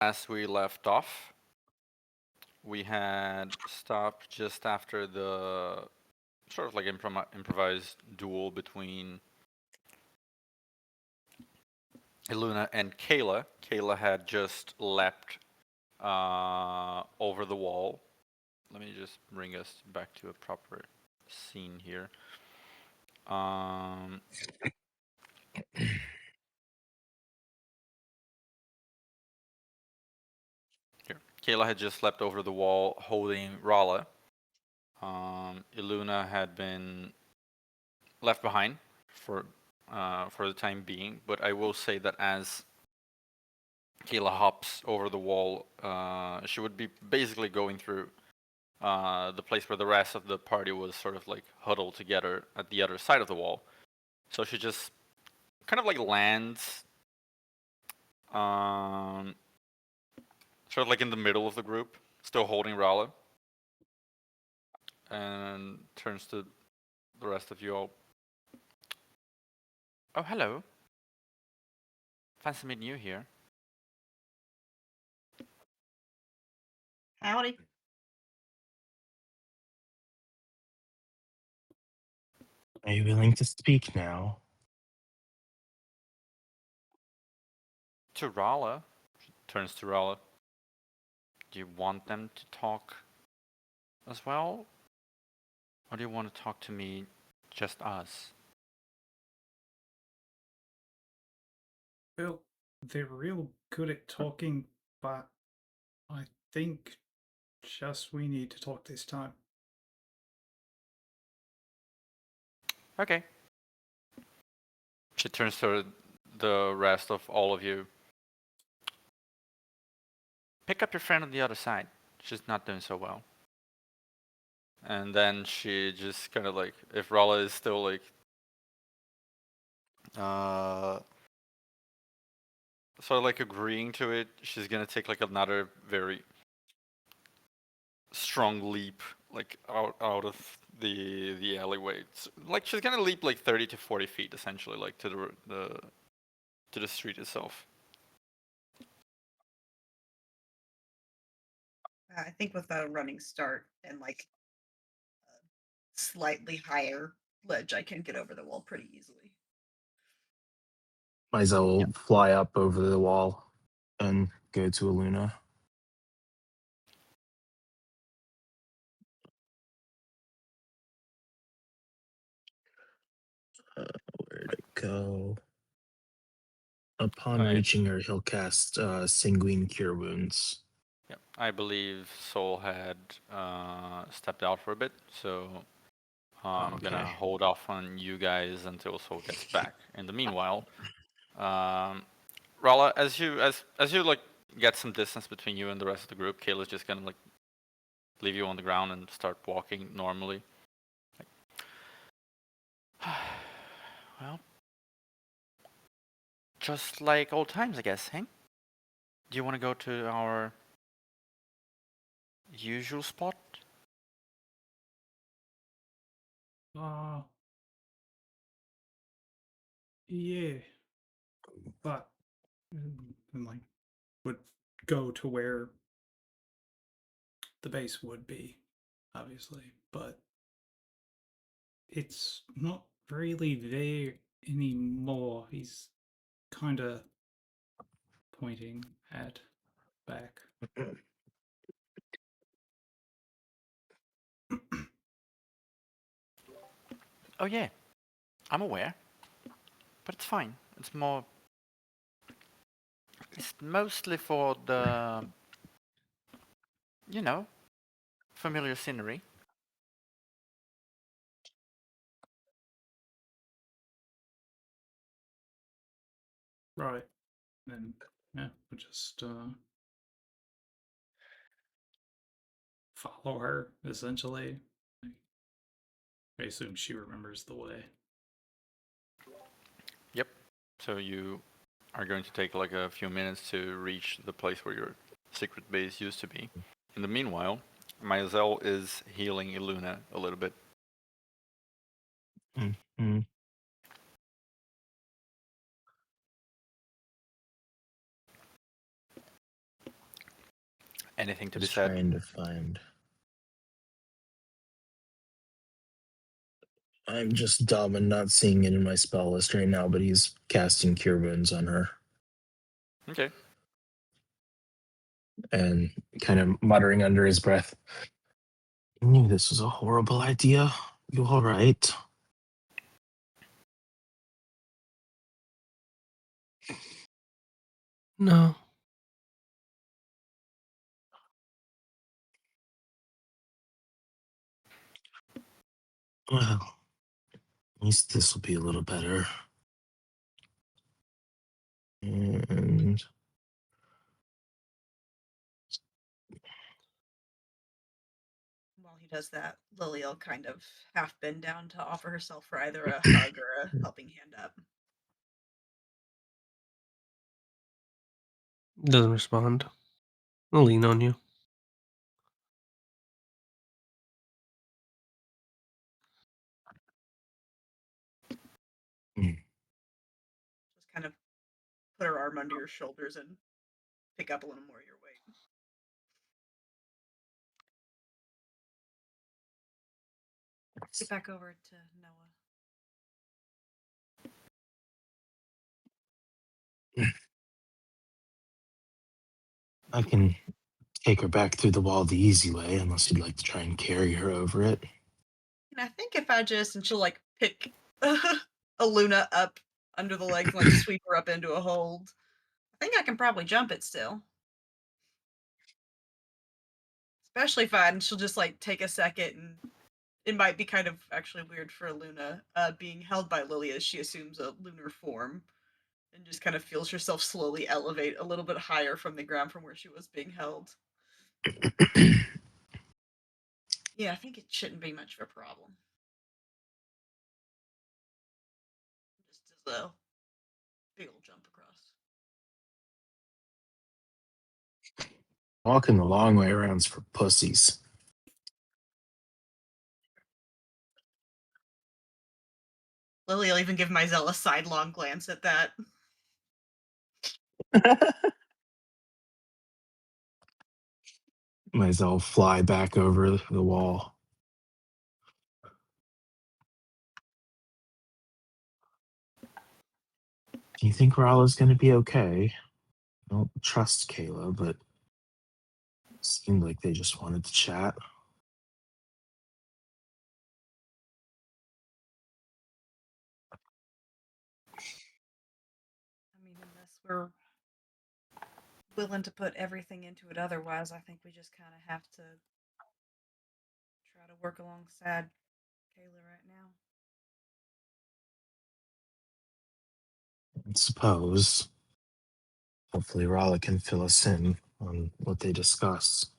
As we left off, we had stopped just after the sort of like improvised duel between Iluna and Kayla. Kayla had just leapt over the wall. Let me just bring us back to a proper scene here. Here. Kayla had just leapt over the wall holding Rala. Iluna had been left behind for the time being, but I will say that as Kayla hops over the wall, she would be basically going through the place where the rest of the party was sort of like huddled together at the other side of the wall. So she just kind of like lands sort of like in the middle of the group, still holding Rala, and turns to the rest of you all. Oh, hello. Fancy meeting you here. Howdy. Are you willing to speak now? To Rala. She turns to Rala. Do you want them to talk as well? Or do you want to talk to me, just us? Well, they're real good at talking, but I think just we need to talk this time. Okay. She turns to the rest of all of you. Pick up your friend on the other side. She's not doing so well. And then she just kind of like, if Rala is still like, sort of like agreeing to it, she's gonna take like another very strong leap, like out of the alleyway. Like she's gonna leap like 30 to 40 feet, essentially, like to the street itself. I think with a running start and like a slightly higher ledge, I can get over the wall pretty easily. Liza will fly up over the wall and go to Aluna. Where'd it go? Upon reaching her, he'll cast Sanguine Cure Wounds. Yep, I believe Soul had stepped out for a bit, so I'm gonna hold off on you guys until Soul gets back. In the meanwhile, Rala, as you like get some distance between you and the rest of the group, Kayla's just gonna like leave you on the ground and start walking normally. Well, just like old times, I guess, hey? Do you want to go to our usual spot? Yeah, but and like would go to where the base would be, obviously, but it's not really there anymore. He's kind of pointing at back. Oh yeah, I'm aware, but it's fine. It's mostly for the, you know, familiar scenery. Right. And yeah, we'll just follow her, essentially. I assume she remembers the way. Yep. So you are going to take like a few minutes to reach the place where your secret base used to be. In the meanwhile, Maisel is healing Iluna a little bit. Mm-hmm. Anything to be Just said? trying to find. I'm just dumb and not seeing it in my spell list right now, but he's casting Cure Wounds on her Okay. and kind of muttering under his breath. I knew this was a horrible idea. You all right? No. Well, at least this will be a little better. And While he does that, Lily will kind of half bend down to offer herself for either a hug or a helping hand up. Doesn't respond. I'll lean on you. Just kind of put her arm under your shoulders and pick up a little more of your weight. Get back over to Noah. I can take her back through the wall the easy way, unless you'd like to try and carry her over it. And I think if I just, and she'll like pick a Luna up under the legs and like sweep her up into a hold. I think I can probably jump it still. Especially if I, and she'll just like take a second, and it might be kind of actually weird for Luna being held by Lily as she assumes a lunar form and just kind of feels herself slowly elevate a little bit higher from the ground from where she was being held. Yeah, I think it shouldn't be much of a problem. Just as a big old jump across. Walking the long way around's for pussies. Lily will even give Mizell a sidelong glance at that. Might as well fly back over the wall. Do you think Rala's going to be okay? I don't trust Kayla, but it seemed like they just wanted to chat. I mean, unless we're willing to put everything into it otherwise, I think we just kind of have to try to work alongside Kayla right now. I suppose. Hopefully Rala can fill us in on what they discussed.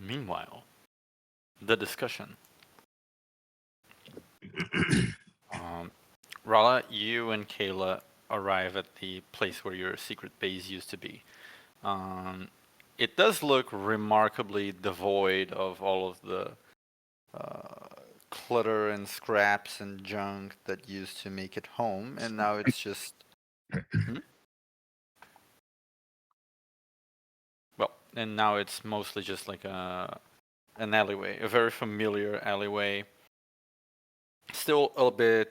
Meanwhile, the discussion. Rala, you and Kayla arrive at the place where your secret base used to be. It does look remarkably devoid of all of the clutter and scraps and junk that used to make it home, and now it's just. Well, and now it's mostly just like an alleyway, a very familiar alleyway. Still a bit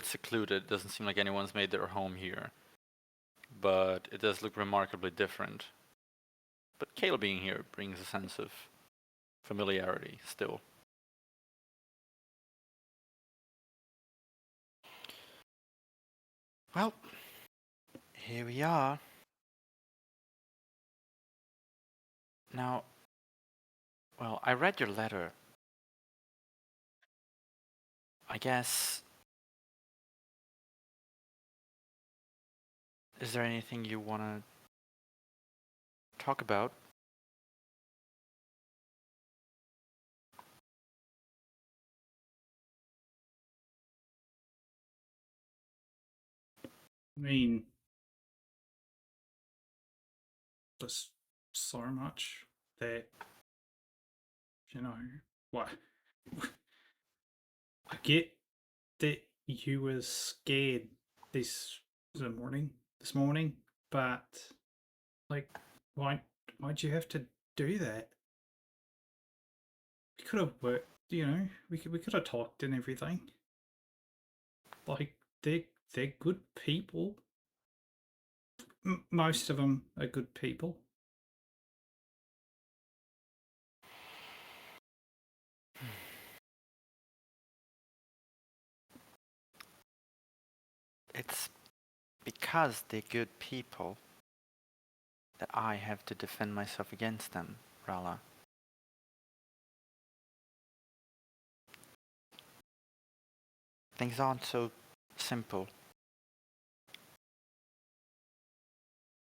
secluded. Doesn't seem like anyone's made their home here, but it does look remarkably different. But Kayla being here brings a sense of familiarity still. Well, here we are. Now, well, I read your letter. I guess. Is there anything you want to talk about? I mean, there's so much that, you know, what? I get that you was scared this morning, but Like, why'd you have to do that? We could have worked, we could have talked and everything. Like, they're good people. Most of them are good people. It's because they're good people that I have to defend myself against them, Rala. Things aren't so simple.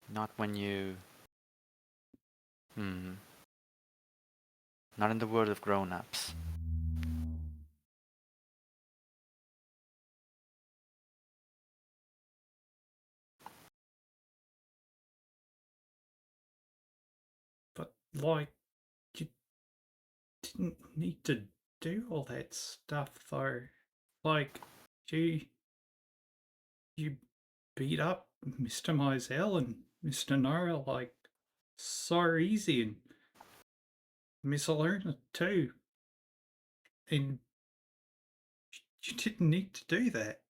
Not when you... Not in the world of grown-ups. But, like, you didn't need to do all that stuff, though. Like, you beat up Mr. Mizell and Mr. Nora, like, so easy, and Miss Aluna, too. And you didn't need to do that.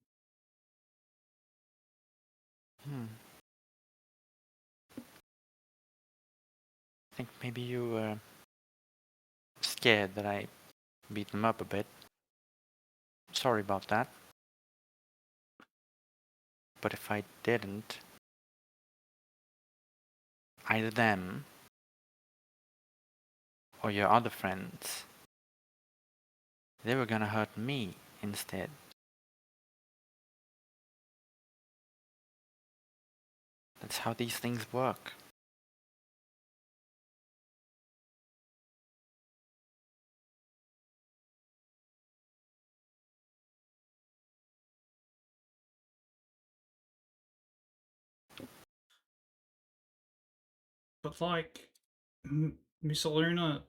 I think maybe you were scared that I beat them up a bit. Sorry about that. But if I didn't, either them or your other friends, they were gonna hurt me instead. That's how these things work. But, like, Miss Aluna,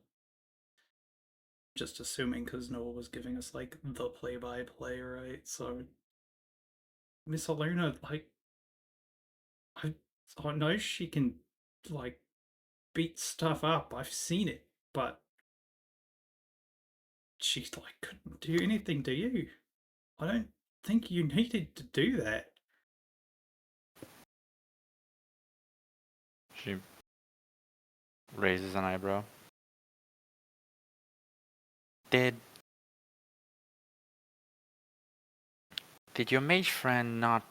just assuming because Noah was giving us, like, the play-by-play, right? So, Miss Aluna, like, I know she can, like, beat stuff up. I've seen it, but she, like, couldn't do anything to you. I don't think you needed to do that. She raises an eyebrow. Did your mage friend not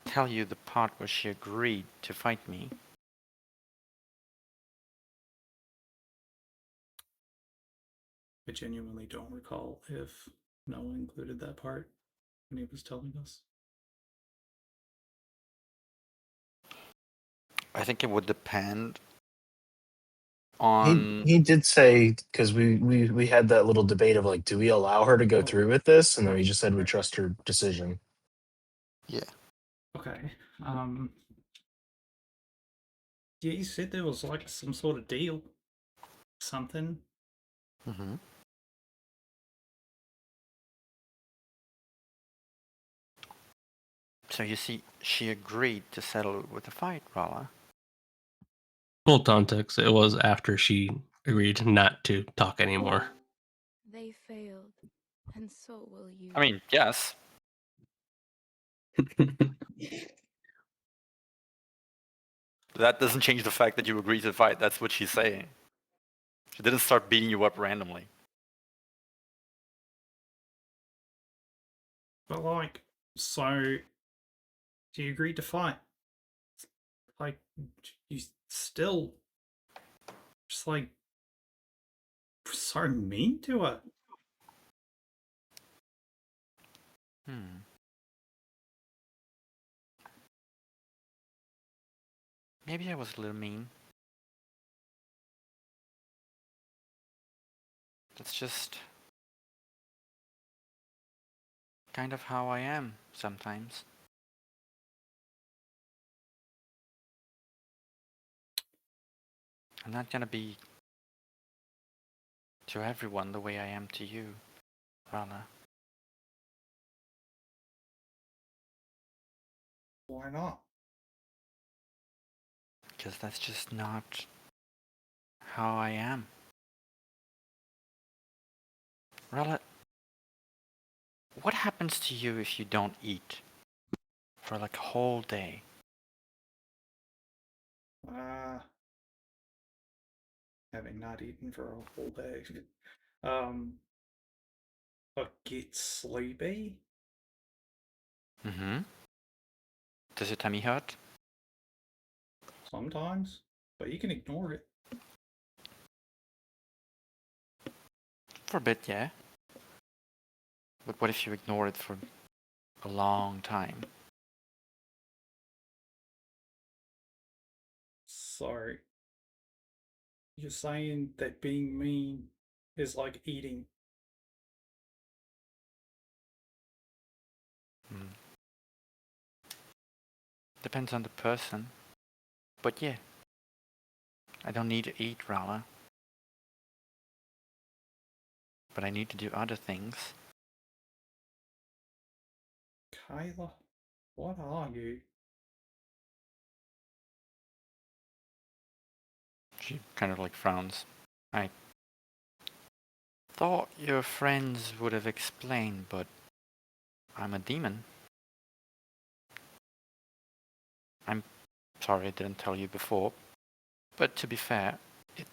tell you the part where she agreed to fight me? I genuinely don't recall if Noah included that part when he was telling us. I think it would depend on... He did say, because we had that little debate of like, do we allow her to go through with this? And then we just said we trust her decision. Yeah. Okay. Yeah, you said there was like some sort of deal. Something. Mm-hmm. So you see, she agreed to settle with a fight, Rala. Full context, it was after she agreed not to talk anymore. They failed, and so will you. I mean, yes. That doesn't change the fact that you agreed to fight. That's what she's saying. She didn't start beating you up randomly. But like, so you agreed to fight. Like, you still just like so mean to her. Maybe I was a little mean. That's just kind of how I am sometimes. I'm not gonna be to everyone the way I am to you, Rana. Why not? because that's just not how I am. Rella, what happens to you if you don't eat for like a whole day? Having not eaten for a whole day. I get sleepy. Mm-hmm. Does your tummy hurt? Sometimes, but you can ignore it. For a bit, yeah. But what if you ignore it for a long time? So, you're saying that being mean is like eating? Hmm. Depends on the person. But yeah. I don't need to eat, Rala. But I need to do other things. Kayla, what are you? She kind of like frowns. I thought your friends would have explained, but I'm a demon. I'm sorry I didn't tell you before, but to be fair, it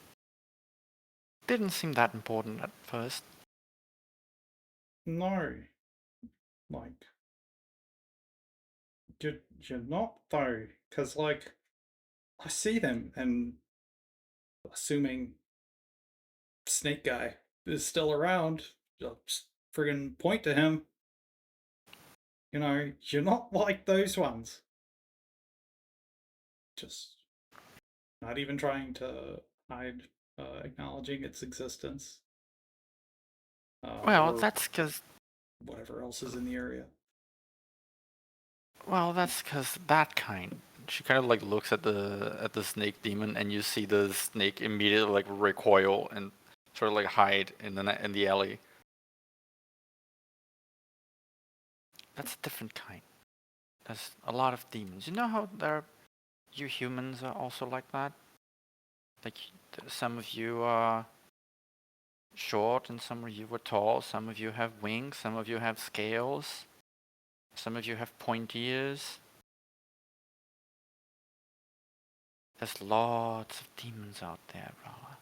didn't seem that important at first. No. Like, you're not though, because like, I see them and assuming Snake Guy is still around, I'll just friggin' point to him. You know, you're not like those ones. Just not even trying to hide acknowledging its existence. Well, Or that's because whatever else is in the area. that kind. She kind of like looks at the snake demon, and you see the snake immediately like recoil and sort of like hide in the alley. That's a different kind. There's a lot of demons. You know how you humans are also like that? Like, some of you are short and some of you are tall, some of you have wings, some of you have scales, some of you have pointy ears. There's lots of demons out there, Rala.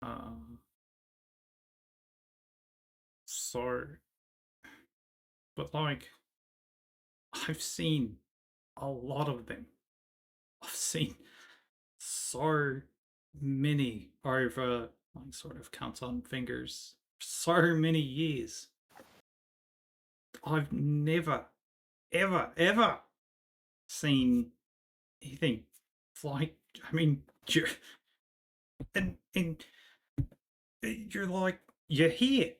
Um, so, but like, I've seen a lot of them. I've seen so many over, like, sort of counts on fingers, so many years. I've never, ever seen anything like, I mean, and you're like, you're here.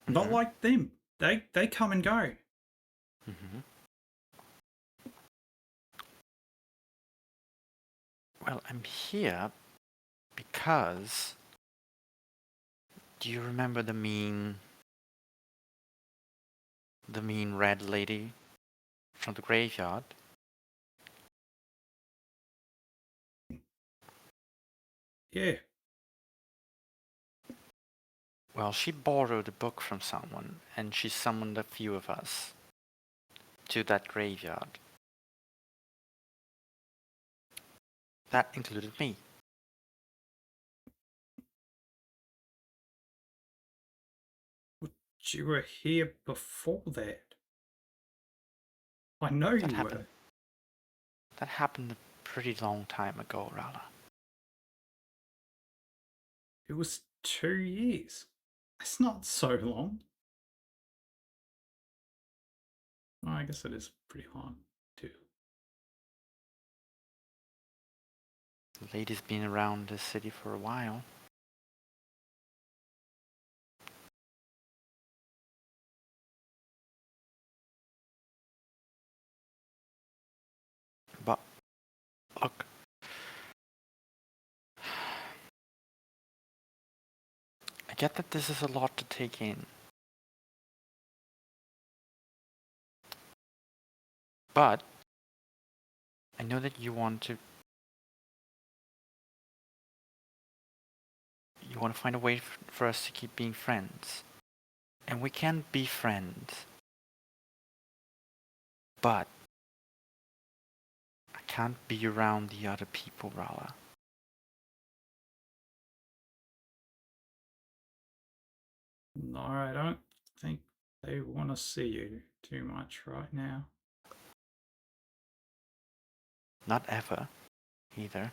Not Mhm. like them. They come and go. Mhm. Well, I'm here because. Do you remember the mean red lady from the graveyard? Yeah. Well, she borrowed a book from someone, and she summoned a few of us to that graveyard. That included me. But you were here before that. I know That you happened. were. That happened a pretty long time ago, Rala. It was 2 years. That's not so long. Well, I guess it is pretty long, too. The lady's been around the city for a while. But look, I get that this is a lot to take in. But I know that you want to find a way for us to keep being friends. And we can be friends. But I can't be around the other people, Rala. No, I don't think they want to see you too much right now. Not ever, either.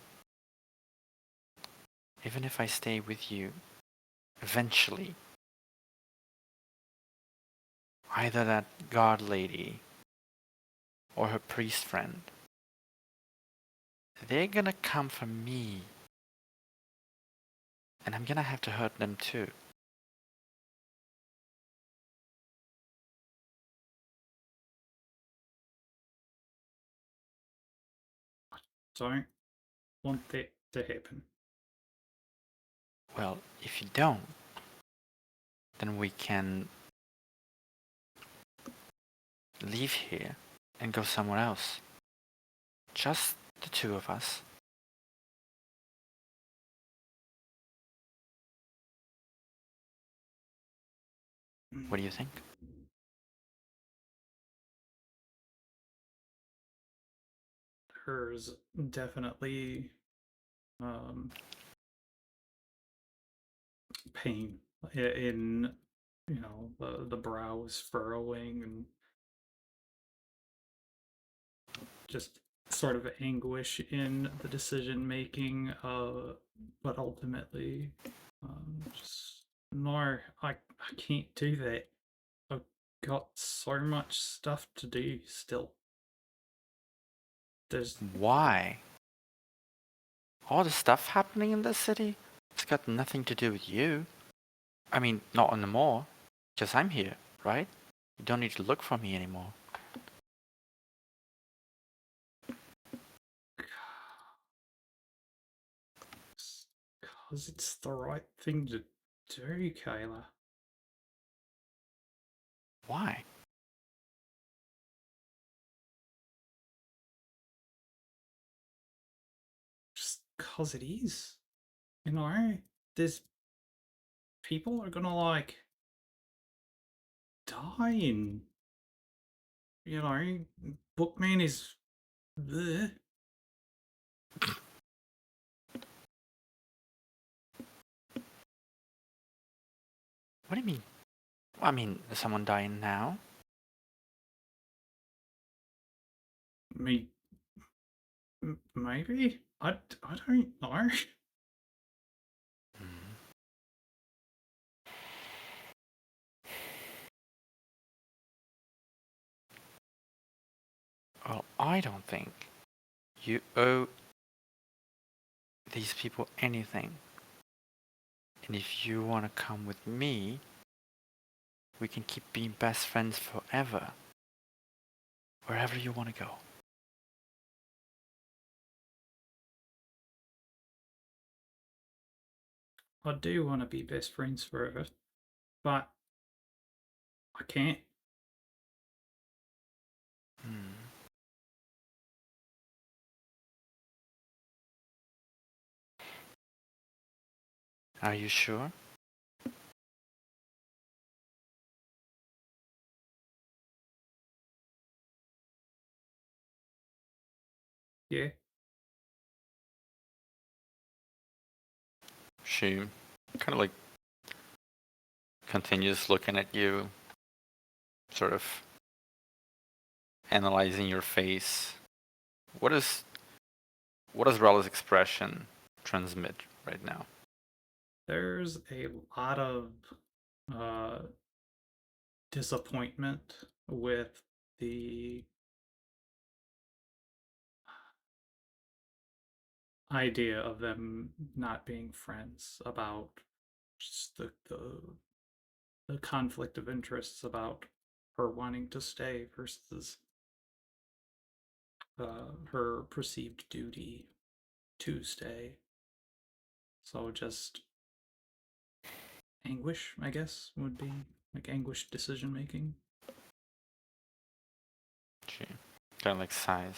Even if I stay with you, eventually, either that guard lady or her priest friend, they're gonna come for me. And I'm gonna have to hurt them too. Don't want that to happen. Well, if you don't, then we can leave here and go somewhere else. Just the two of us. What do you think? There's definitely pain in, you know, the brow is furrowing and just sort of anguish in the decision making, but ultimately just no, I can't do that. I've got so much stuff to do still. There's Why? All the stuff happening in this city? It's got nothing to do with you. I mean, not anymore. Because I'm here, right? You don't need to look for me anymore. because it's the right thing to do, Kayla. Why? Just because it is. You know, there's people are gonna like die and, you know, Bookman is bleh. What do you mean? I mean, is someone dying now? Me, maybe? I don't know. Well, I don't think you owe these people anything. And if you want to come with me, we can keep being best friends forever. Wherever you want to go. I do want to be best friends forever, but I can't. Hmm. Are you sure? Yeah. She kind of like continues looking at you, sort of analyzing your face. What does Rala's expression transmit right now? There's a lot of uh, disappointment with the idea of them not being friends, about just the conflict of interests about her wanting to stay versus her perceived duty to stay. So just anguish, I guess, would be like anguish decision making. She kind of like sighs.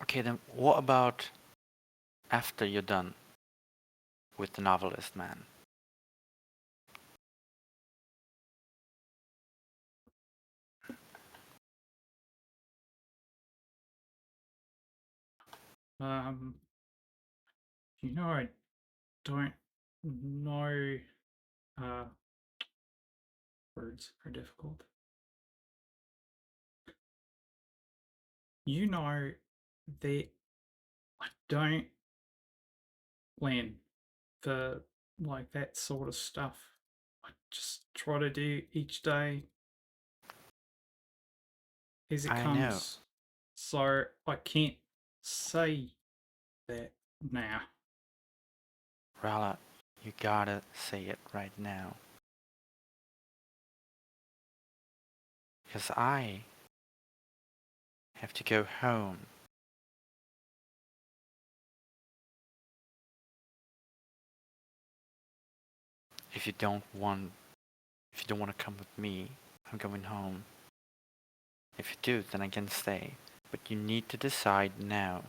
Okay, then what about after you're done with the novelist man? Um, I don't know. Uh, Words are difficult. They I don't plan for like that sort of stuff. I just try to do each day as it I know. comes. So I can't say that now. Rala, you gotta say it right now. Because I have to go home. If you don't want to come with me, I'm going home. If you do, then I can stay. But you need to decide now.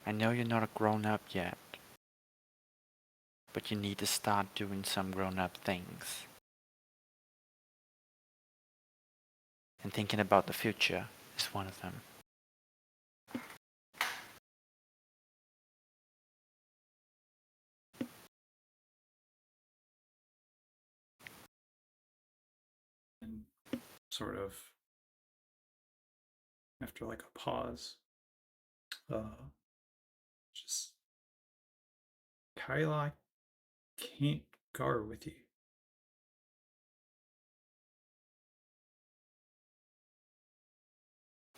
I know you're not a grown-up yet. But you need to start doing some grown-up things. And thinking about the future is one of them. And sort of after like a pause, just Kayla, I can't go with you.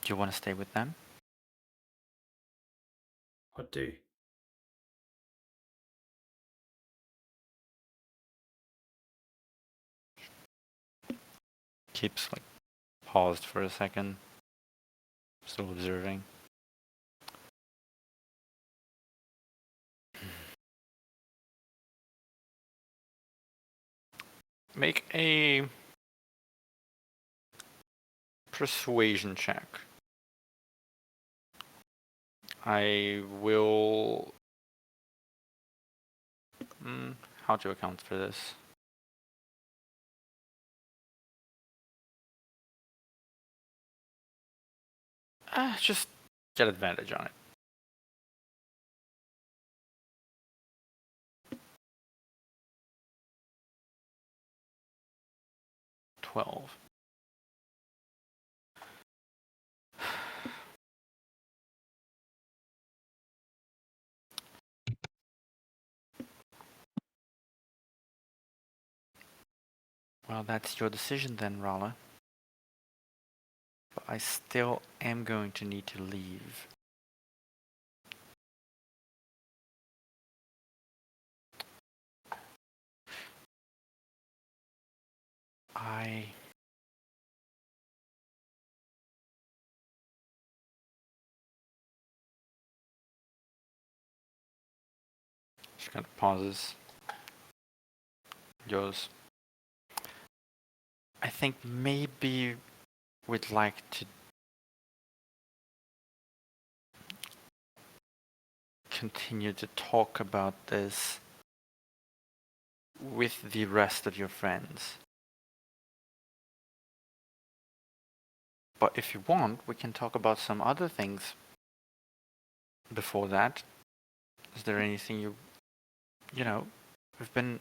Do you want to stay with them? I do. Keeps like paused for a second, still observing. Make a persuasion check. I will. How to account for this? Just get advantage on it. $12. Well, that's your decision then, Rala. But I still am going to need to leave. I... She kind of pauses. Goes. I think maybe we'd like to continue to talk about this with the rest of your friends. But if you want, we can talk about some other things before that. Is there anything we've been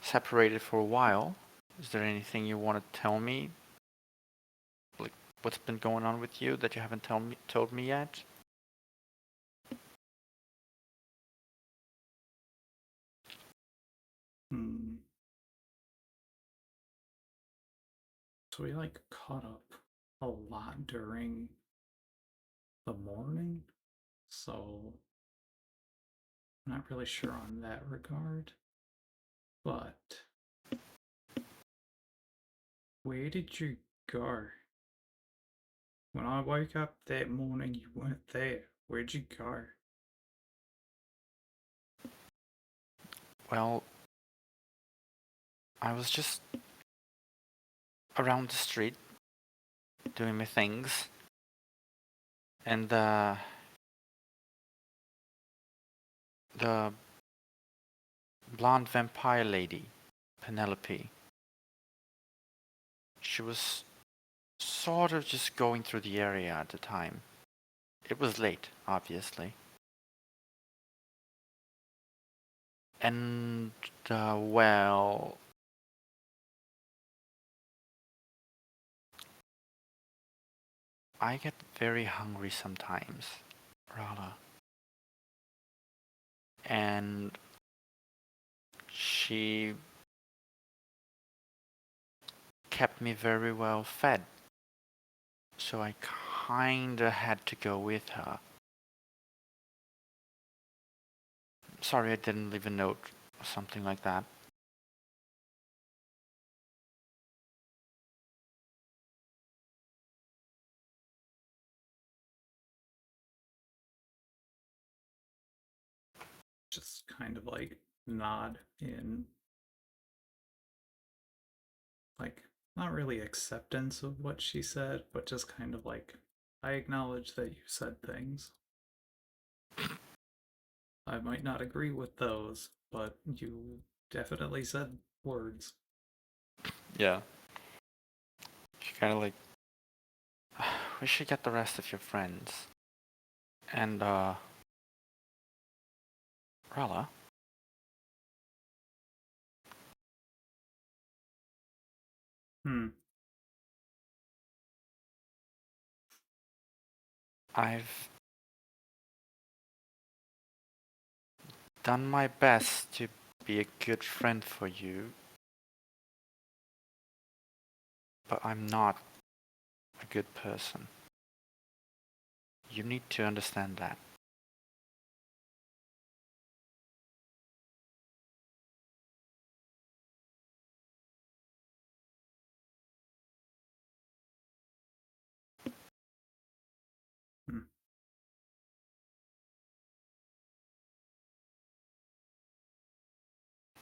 separated for a while. Is there anything you want to tell me? Like, what's been going on with you that you haven't told me yet? So we like caught up a lot during the morning, so I'm not really sure on that regard. But where did you go? When I woke up that morning, you weren't there. Where'd you go? Well, I was just around the street doing my things, and the blonde vampire lady, Penelope, she was sort of just going through the area at the time. It was late, obviously. And, well, I get very hungry sometimes, Rala. And she kept me very well fed. So I kinda had to go with her. Sorry I didn't leave a note or something like that. Just kind of like nod in, like, not really acceptance of what she said, but just kind of like, I acknowledge that you said things. I might not agree with those, but you definitely said words. Yeah. She kinda like, we should get the rest of your friends. And, Rala, I've done my best to be a good friend for you, but I'm not a good person. You need to understand that.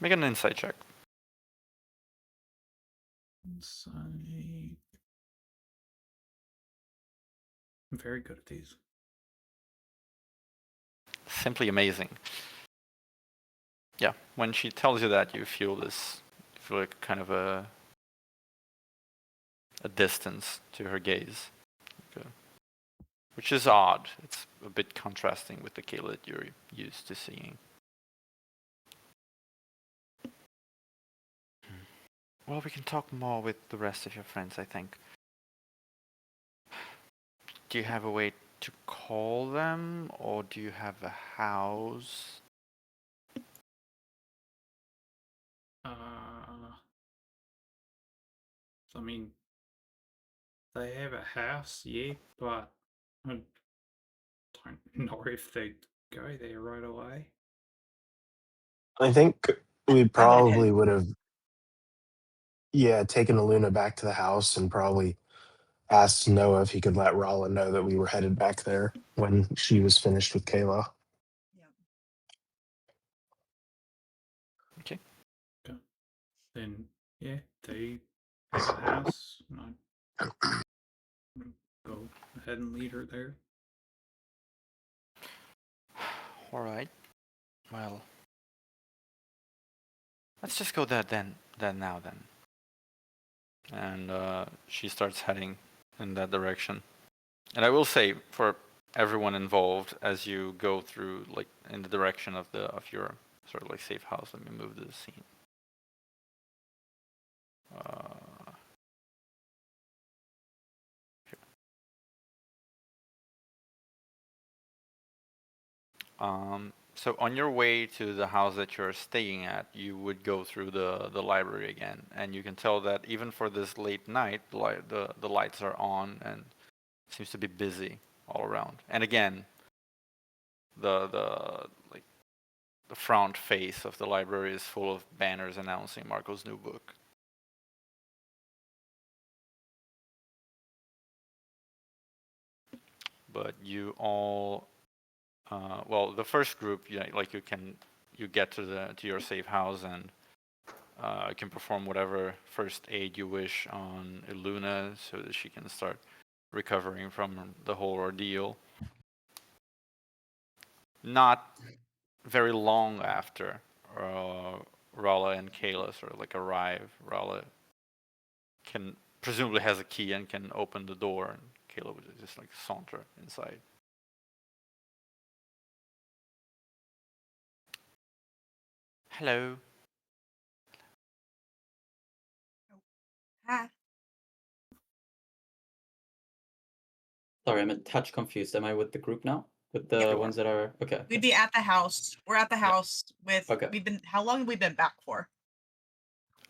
Make an insight check. Insight. I'm very good at these. Simply amazing. Yeah, when she tells you that, you feel this, you feel like kind of a distance to her gaze, which is odd. It's a bit contrasting with the Kayla that you're used to seeing. Well, we can talk more with the rest of your friends, I think. Do you have a way to call them, or do you have a house? I mean, they have a house, yeah, but I don't know if they'd go there right away. I think we I might head. probably would have, yeah, taken Aluna back to the house and probably asked Noah if he could let Rala know that we were headed back there when she was finished with Kayla. Yep. Okay. Then, yeah, they have a house, and I'd go ahead and lead her there. All right. Well, let's just go there then now. And she starts heading in that direction. And I will say, for everyone involved, as you go through, like, in the direction of your sort of like safe house, let me move the scene. So on your way to the house that you're staying at, you would go through the library again, and you can tell that even for this late night, the lights are on and it seems to be busy all around. And again, the front face of the library is full of banners announcing Marco's new book. But you all, well, the first group, you get to your safe house and you can perform whatever first aid you wish on Iluna so that she can start recovering from the whole ordeal. Not very long after, Rala and Kayla sort of like arrive. Rala presumably has a key and can open the door, and Kayla would just like saunter inside. Hello. Hi. Sorry, I'm a touch confused. Am I with the group now? With the Yeah. ones that are okay. We'd be at the house. We're at the house with. Okay. How long have we been back for?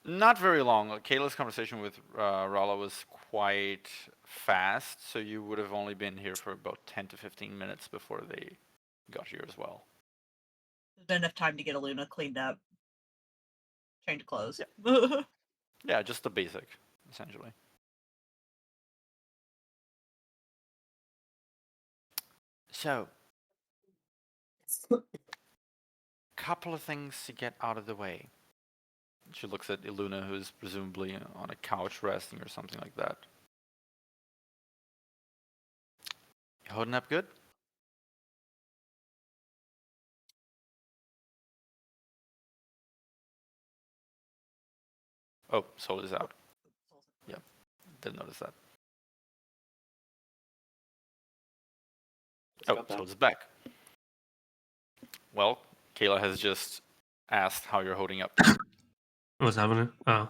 Not very long. Kayla's conversation with Rala was quite fast, so you would have only been here for about 10 to 15 minutes before they got here as well. There's been enough time to get Aluna cleaned up, change clothes. Yeah. Yeah, just the basic, essentially. So, couple of things to get out of the way. She looks at Iluna, who's presumably on a couch resting or something like that. You holding up good? Oh, soul is out. Yep, didn't notice that. Oh, soul is back. Well, Kayla has just asked how you're holding up. What's happening? Oh,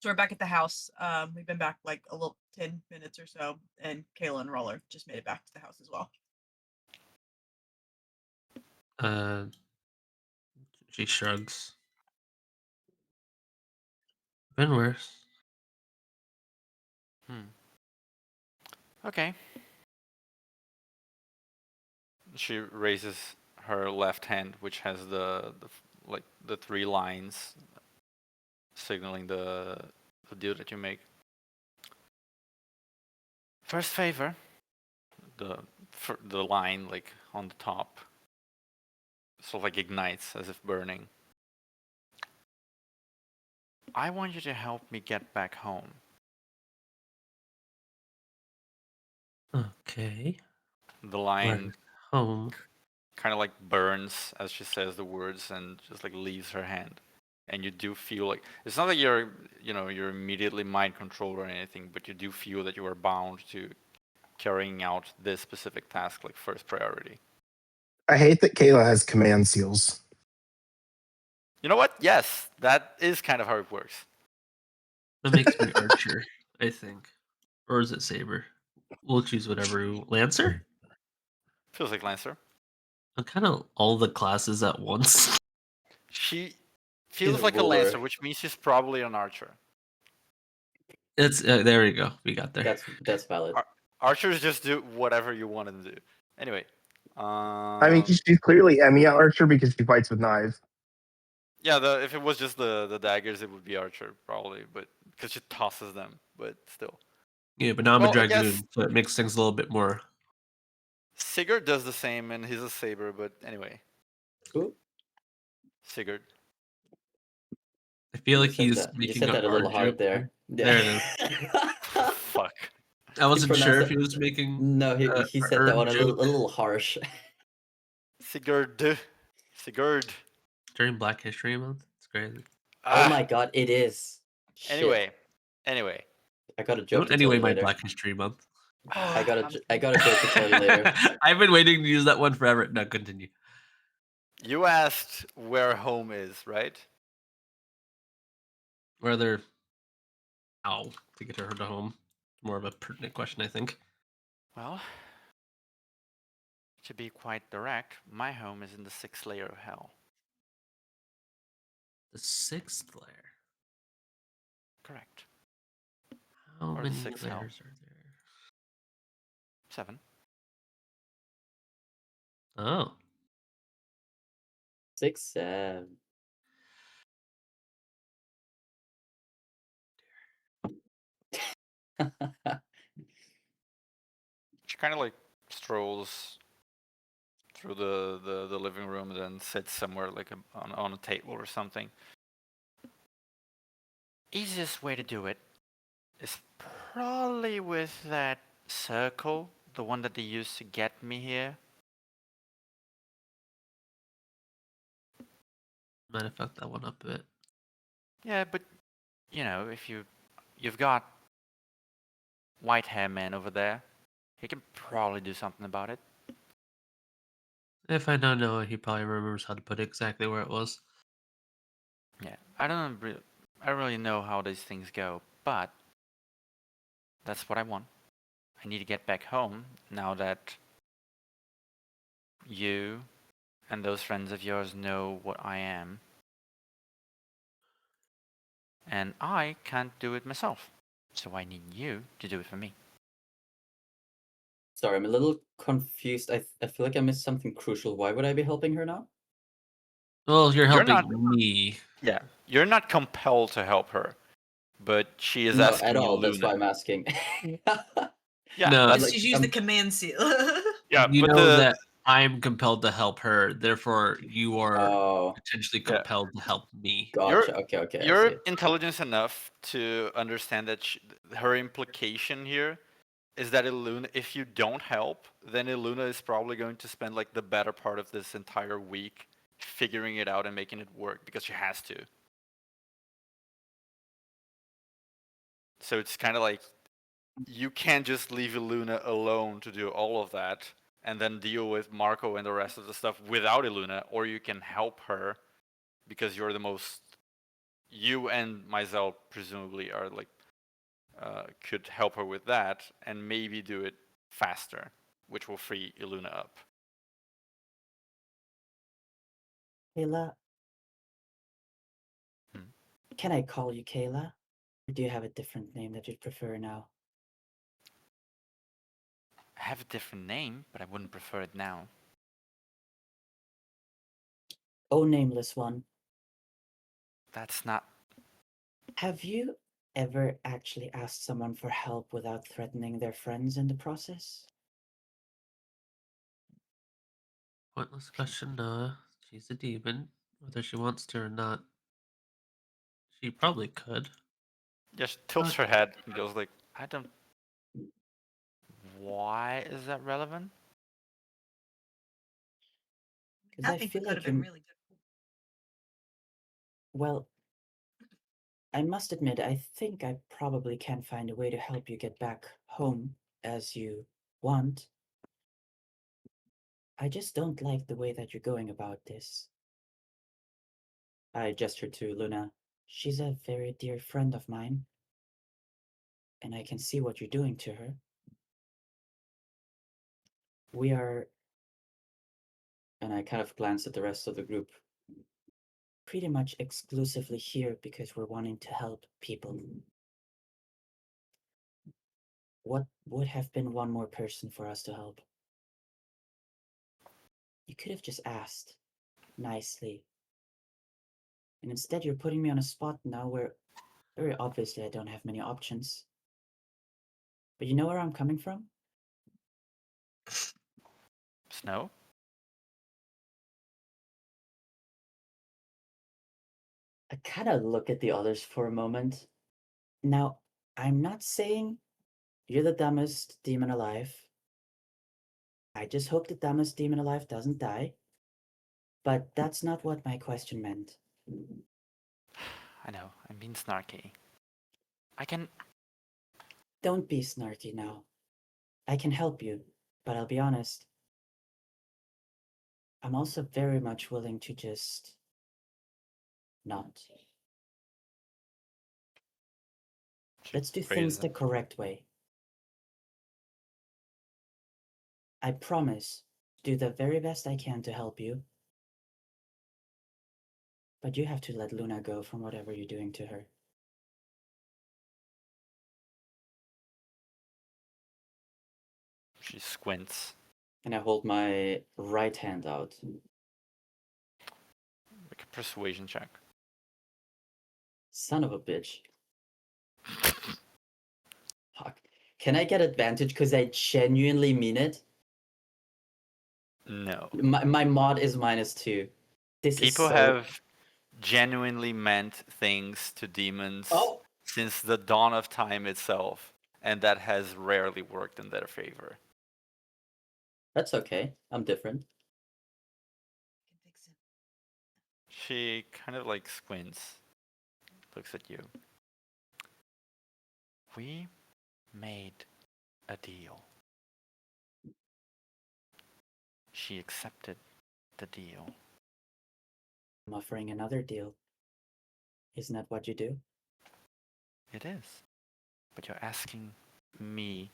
So we're back at the house. We've been back like a little 10 minutes or so, and Kayla and Roller just made it back to the house as well. she shrugs. Been worse. Okay. She raises her left hand, which has the three lines signaling the deal that you make. First favor, the line like on the top sort of like ignites as if burning. I want you to help me get back home. Okay. The line Home. kind of like burns as she says the words and just like leaves her hand. And you do feel like it's not that you're immediately mind controlled or anything, but you do feel that you are bound to carrying out this specific task like first priority. I hate that Kayla has command seals. You know what? Yes, that is kind of how it works. That makes me Archer, I think. Or is it Saber? We'll choose whatever. Lancer? Feels like Lancer. I'm kind of all the classes at once. She feels a like a ruler. Lancer, which means she's probably an Archer. It's there we go. We got there. That's valid. Archers just do whatever you want them to do. Anyway. I mean, she's clearly Emmy Archer because she fights with knives. Yeah, if it was just the daggers, it would be Archer probably, but because she tosses them. But still, Yeah, but now I'm Well, a I Dragoon, guess- so it makes things a little bit more. Sigurd does the same, and he's a saber. But anyway, Ooh, Sigurd. I feel like you he's said that. You making said a that a little hard joke there. There it is. Fuck. I wasn't sure if pronounced he was making. No, he said that one a joke little harsh. Sigurd. Sigurd. during Black History Month. It's crazy. Oh my god, it is. Shit. Anyway. I got a joke to tell Anyway, you my later. Black History Month. I got a joke to tell you later. I've been waiting to use that one forever. No, continue. You asked where home is, right? Whether how to get her to home. More of a pertinent question, I think. Well, to be quite direct, my home is in the 6th layer of hell. The 6th layer. Correct. How Or the many 6th hell. layers are there? 7. Oh. 6, 7. She kind of like strolls through the living room and then sits somewhere like on a table or something. Easiest way to do it is probably with that circle, the one that they used to get me here. Might have fucked that one up a bit. Yeah, but you know, if you've got white hair man over there, he can probably do something about it. If I don't know, he probably remembers how to put it exactly where it was. Yeah, I don't really know how these things go, but that's what I want. I need to get back home now that you and those friends of yours know what I am. And I can't do it myself. So I need you to do it for me. Sorry, I'm a little confused. I feel like I missed something crucial. Why would I be helping her now? Well, you're You're helping not- me. Yeah, you're not compelled to help her, but she is No, asking at you, all. That's Luna. why I'm asking. Yeah, No, that's, Yes, she's used the command seal. yeah, you but know that I'm compelled to help her, therefore you are Oh, potentially Yeah. compelled to help me. gotcha. Okay, I you're see. intelligent enough to understand that her implication here is that Iluna, if you don't help, then Iluna is probably going to spend like the better part of this entire week figuring it out and making it work because she has to. So it's kind of like you can't just leave Iluna alone to do all of that and then deal with Marco and the rest of the stuff without Iluna, or you can help her because you're the most. You and myself presumably are like could help her with that and maybe do it faster, which will free Iluna up. Kayla, Hmm. can I call you Kayla? Or do you have a different name that you'd prefer now? I have a different name, but I wouldn't prefer it now. Oh, nameless one. That's not. Have you ever actually asked someone for help without threatening their friends in the process? Pointless question, Noah. She's a demon. Whether she wants to or not, she probably could. Just tilts her head and goes like, I don't. Why is that relevant? Because I I think feel we could like have been really good. well, I must admit, I think I probably can find a way to help you get back home as you want. I just don't like the way that you're going about this. I gestured to Luna. She's a very dear friend of mine, and I can see what you're doing to her. We are, And I kind of glanced at the rest of the group. pretty much exclusively here because we're wanting to help people. What would have been one more person for us to help? You could have just asked nicely. And instead, you're putting me on a spot now where very obviously I don't have many options. But you know where I'm coming from? Snow? I kind of look at the others for a moment. Now, I'm not saying you're the dumbest demon alive. I just hope the dumbest demon alive doesn't die. But that's not what my question meant. I know, I'm being snarky. I can. Don't be snarky now. I can help you, but I'll be honest. I'm also very much willing to just not. Let's do things the correct way. I promise to do the very best I can to help you. But you have to let Luna go from whatever you're doing to her. She squints. And I hold my right hand out. Make a persuasion check. Son of a bitch. Fuck. Can I get advantage because I genuinely mean it? No. My mod is -2. This People is so... have genuinely meant things to demons Oh! since the dawn of time itself, and that has rarely worked in their favor. That's okay. I'm different. She kind of like squints, looks at you. We made a deal. She accepted the deal. I'm offering another deal. Isn't that what you do? It is. But you're asking me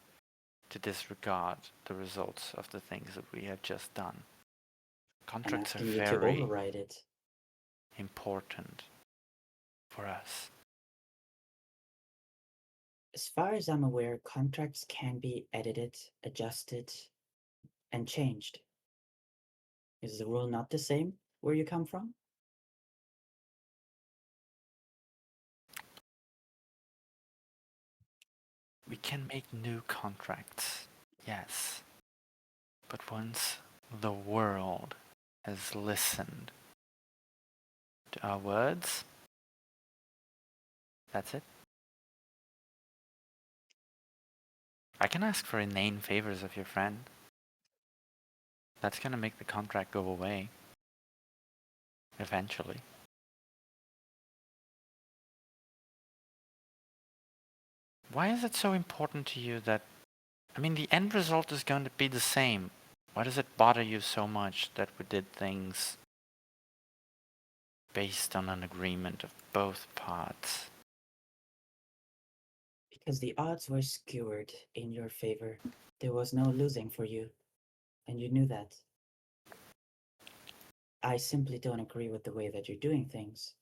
to disregard the results of the things that we have just done. I'm Contracts are asking you to very override it. important for us. As far as I'm aware, contracts can be edited, adjusted, and changed. Is the rule not the same where you come from? We can make new contracts, yes. But once the world has listened to our words, that's it. I can ask for inane favors of your friend. That's gonna make the contract go away. Eventually. Why is it so important to you that... I mean, the end result is going to be the same. Why does it bother you so much that we did things based on an agreement of both parts? Because the odds were skewered in your favor. There was no losing for you, and you knew that. I simply don't agree with the way that you're doing things.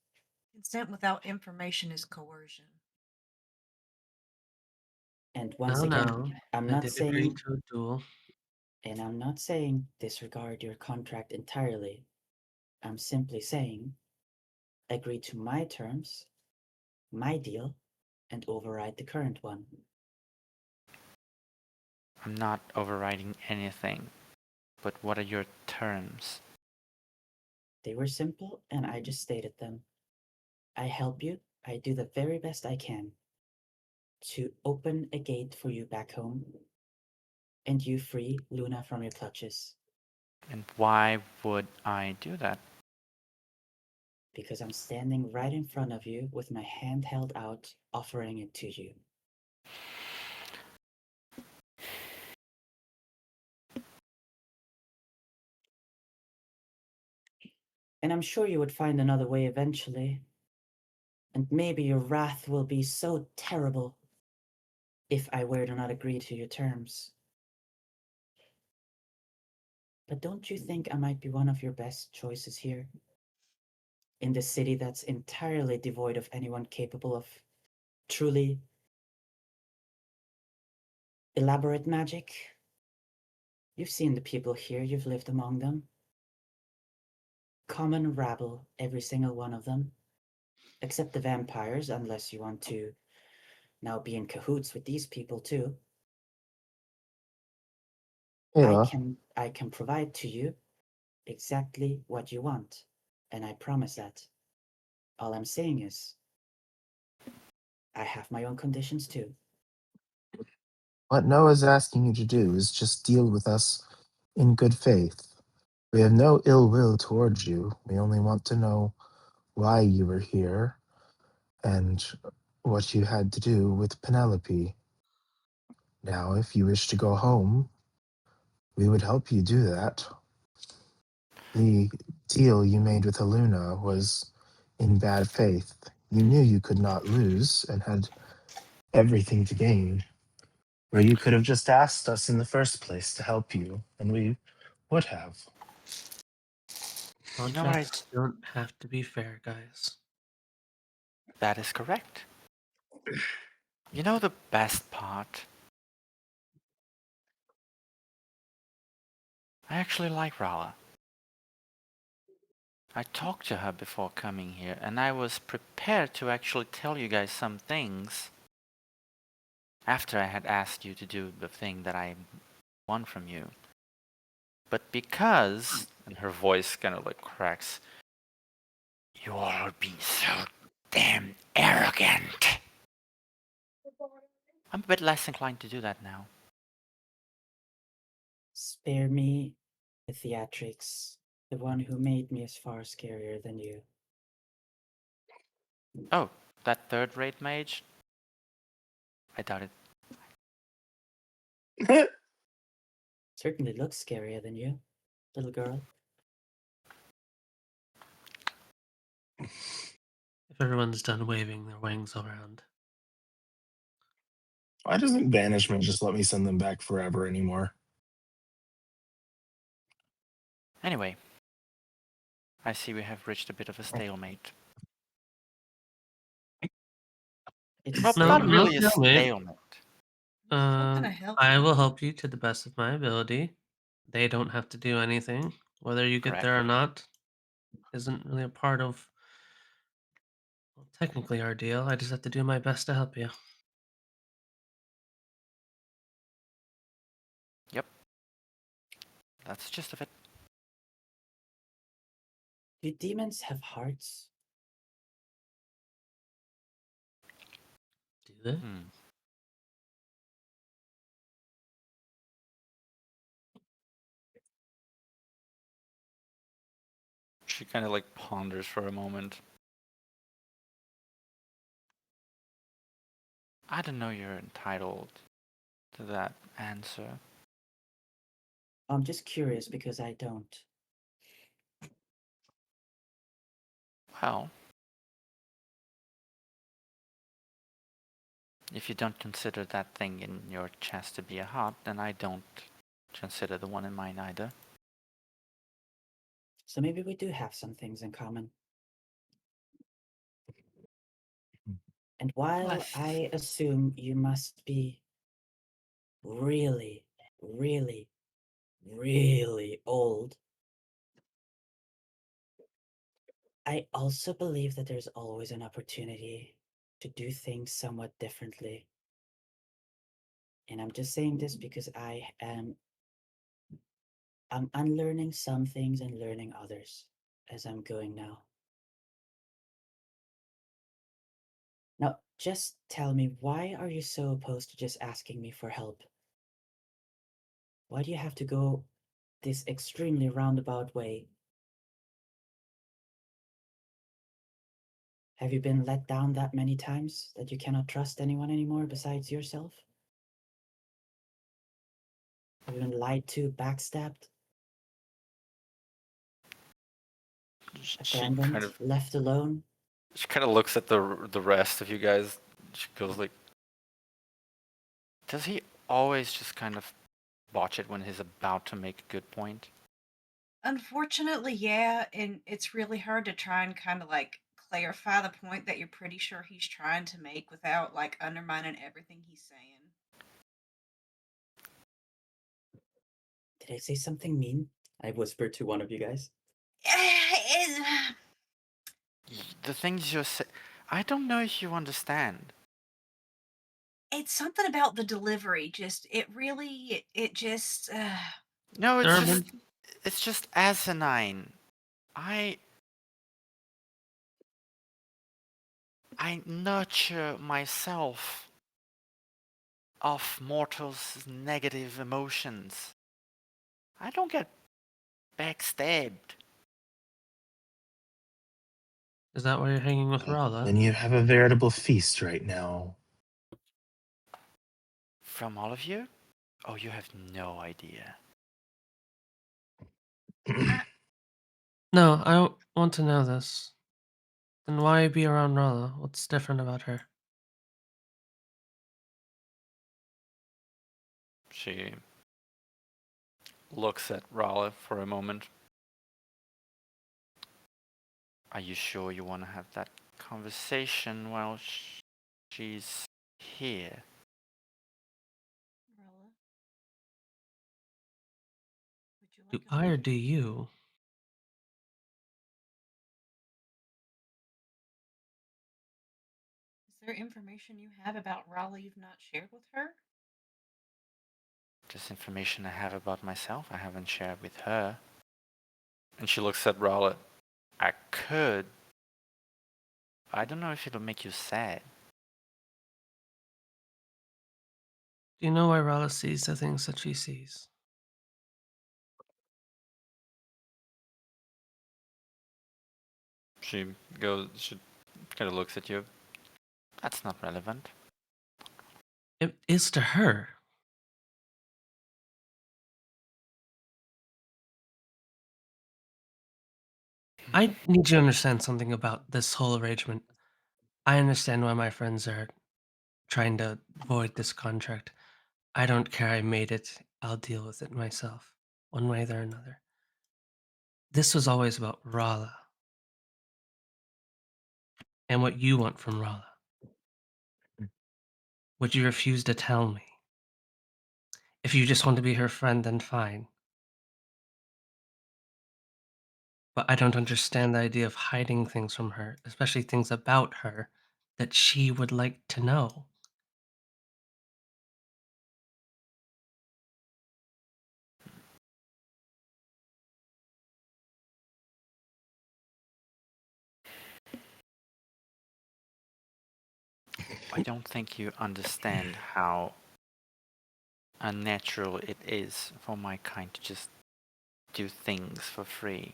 Consent without information is coercion. And once No, again, no. I'm I not did agree saying, to a duel. and I'm not saying disregard your contract entirely. I'm simply saying agree to my terms, my deal, and override the current one. I'm not overriding anything. But what are your terms? They were simple, and I just stated them. I help you. I do the very best I can to open a gate for you back home, and you free Luna from your clutches. And why would I do that? Because I'm standing right in front of you with my hand held out, offering it to you. And I'm sure you would find another way eventually. And maybe your wrath will be so terrible if I were to not agree to your terms. But don't you think I might be one of your best choices here? In this city that's entirely devoid of anyone capable of truly elaborate magic? You've seen the people here, you've lived among them. Common rabble, every single one of them. Except the vampires, unless you want to now be in cahoots with these people too. Yeah. I can provide to you exactly what you want, and I promise that. All I'm saying is, I have my own conditions too. What Noah's asking you to do is just deal with us in good faith. We have no ill will towards you. We only want to know why you were here and what you had to do with Penelope. Now, if you wish to go home, we would help you do that. The deal you made with Aluna was in bad faith. You knew you could not lose and had everything to gain. Where you could have just asked us in the first place to help you, and we would have. You know what Contracts don't have to be fair, guys. That is correct. You know the best part? I actually like Rala. I talked to her before coming here, and I was prepared to actually tell you guys some things after I had asked you to do the thing that I want from you. But because, and her voice kind of like cracks, you all be so damn arrogant. I'm a bit less inclined to do that now. Spare me the theatrics. The one who made me is far scarier than you. Oh, that third-rate mage? I doubt it. Certainly looks scarier than you, little girl. If everyone's done waving their wings around. Why doesn't banishment just let me send them back forever anymore? Anyway, I see we have reached a bit of a stalemate. It's Well, No, not no really a stalemate. stalemate. gonna help I you. will help you to the best of my ability. They don't have to do anything. Whether you get Correct. there or not isn't really a part of, well, technically our deal. I just have to do my best to help you. Yep. That's the gist of it. Do demons have hearts? Do they? She kind of like ponders for a moment. I don't know you're entitled to that answer. I'm just curious because I don't. Well, if you don't consider that thing in your chest to be a heart, then I don't consider the one in mine either. So maybe we do have some things in common. And while Less. I assume you must be really, really, really old, I also believe that there's always an opportunity to do things somewhat differently. And I'm just saying this because I'm unlearning some things and learning others as I'm going now. Now, just tell me, why are you so opposed to just asking me for help? Why do you have to go this extremely roundabout way? Have you been let down that many times that you cannot trust anyone anymore besides yourself? Have you been lied to, backstabbed, She abandoned, kind of left alone? looks at the rest of you guys. She goes like, does he always just kind of botch it when he's about to make a good point? Unfortunately, yeah, and it's really hard to try and kind of like clarify the point that you're pretty sure he's trying to make without like undermining everything he's saying. Did I say something mean? I whispered to one of you guys. The things you're saying, I don't know if you understand. It's something about the delivery. Just it really it just No, Dermot, it's just asinine. I nurture myself off mortals' negative emotions. I don't get backstabbed. is that why you're hanging with Rala? And you have a veritable feast right now. From all of you? Oh, you have no idea. No, I don't want to know this. Then why be around Rala? What's different about her? She looks at Rala for a moment. Are you sure you want to have that conversation while she's here? Rella, would you Do I or do you? Is there information you have about Raleigh you've not shared with her? Just information I have about myself I haven't shared with her. And she looks at Rowlet. I could. I don't know if it'll make you sad. Do you know why Rala sees the things that she sees? She kind of looks at you. That's not relevant. It is to her. I need you to understand something about this whole arrangement. I understand why my friends are trying to void this contract. I don't care. I made it. I'll deal with it myself, one way or another. This was always about Rala and what you want from Rala. Would you refuse to tell me? If you just want to be her friend, then fine. But I don't understand the idea of hiding things from her, especially things about her that she would like to know. I don't think you understand how unnatural it is for my kind to just do things for free.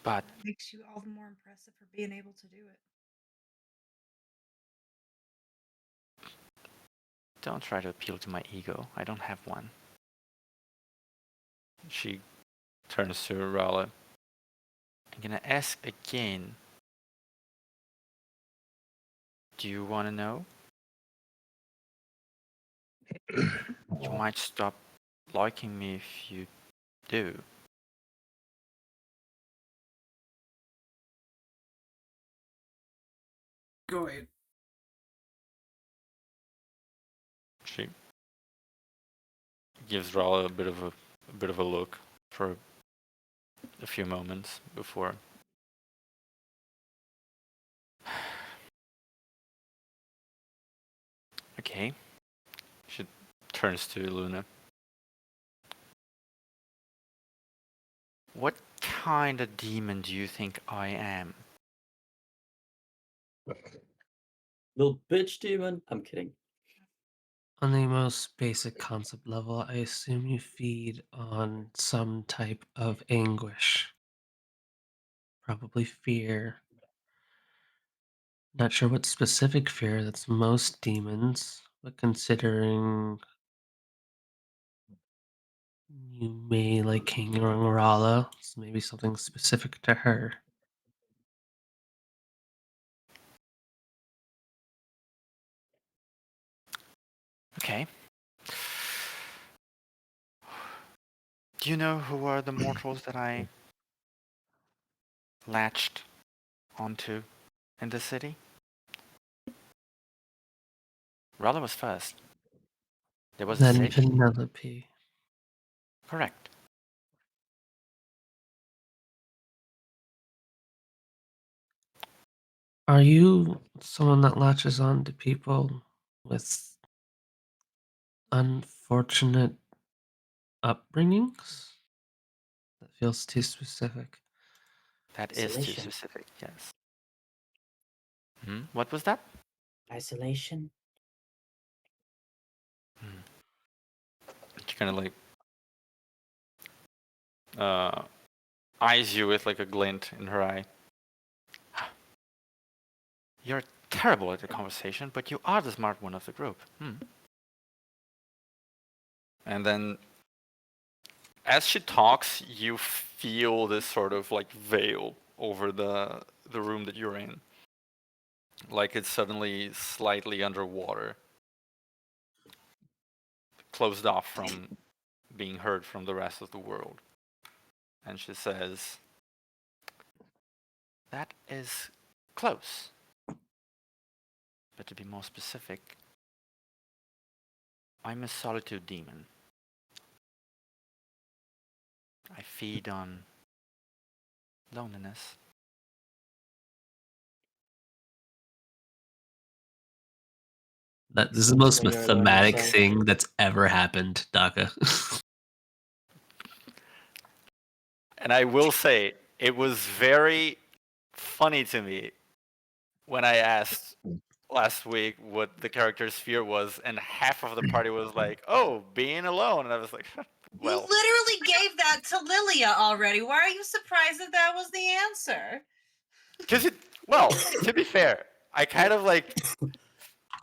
But That makes you all the more impressive for being able to do it. don't try to appeal to my ego. I don't have one. She turns to Rowlet. I'm gonna ask again. Do you want to know? You might stop liking me if you do. Go ahead. She gives Rowlet a bit of a look for a few moments before. Okay. She turns to Luna. What kind of demon do you think I am? Little bitch demon. I'm kidding. On the most basic concept level, I assume you feed on some type of anguish. Probably fear. Not sure what specific fear that's most demons, but considering you may like hanging around Rala, it's maybe something specific to her. Okay. Do you know who are the mortals that I latched onto in the city? Rala was first. There was a Then city. Penelope. Correct. Are you someone that latches on to people with unfortunate upbringings? That feels too specific. That is too Isolation. specific, yes. What was that? Isolation. She kind of like eyes you with like a glint in her eye. You're terrible at the conversation, but you are the smart one of the group. And then, as she talks, you feel this sort of like veil over the room that you're in, like it's suddenly slightly underwater, closed off from being heard from the rest of the world. And she says, "That is close. But to be more specific, I'm a solitude demon. feed on loneliness. This is the most When you're alone thematic yourself. thing that's ever happened, Daka. And I will say, it was very funny to me when I asked last week what the character's fear was, and half of the party was like, "Oh, being alone," and I was like, You "Well, literally gave that to Lilia already. Why are you surprised that that was the answer? because it." Well, to be fair, I kind of like.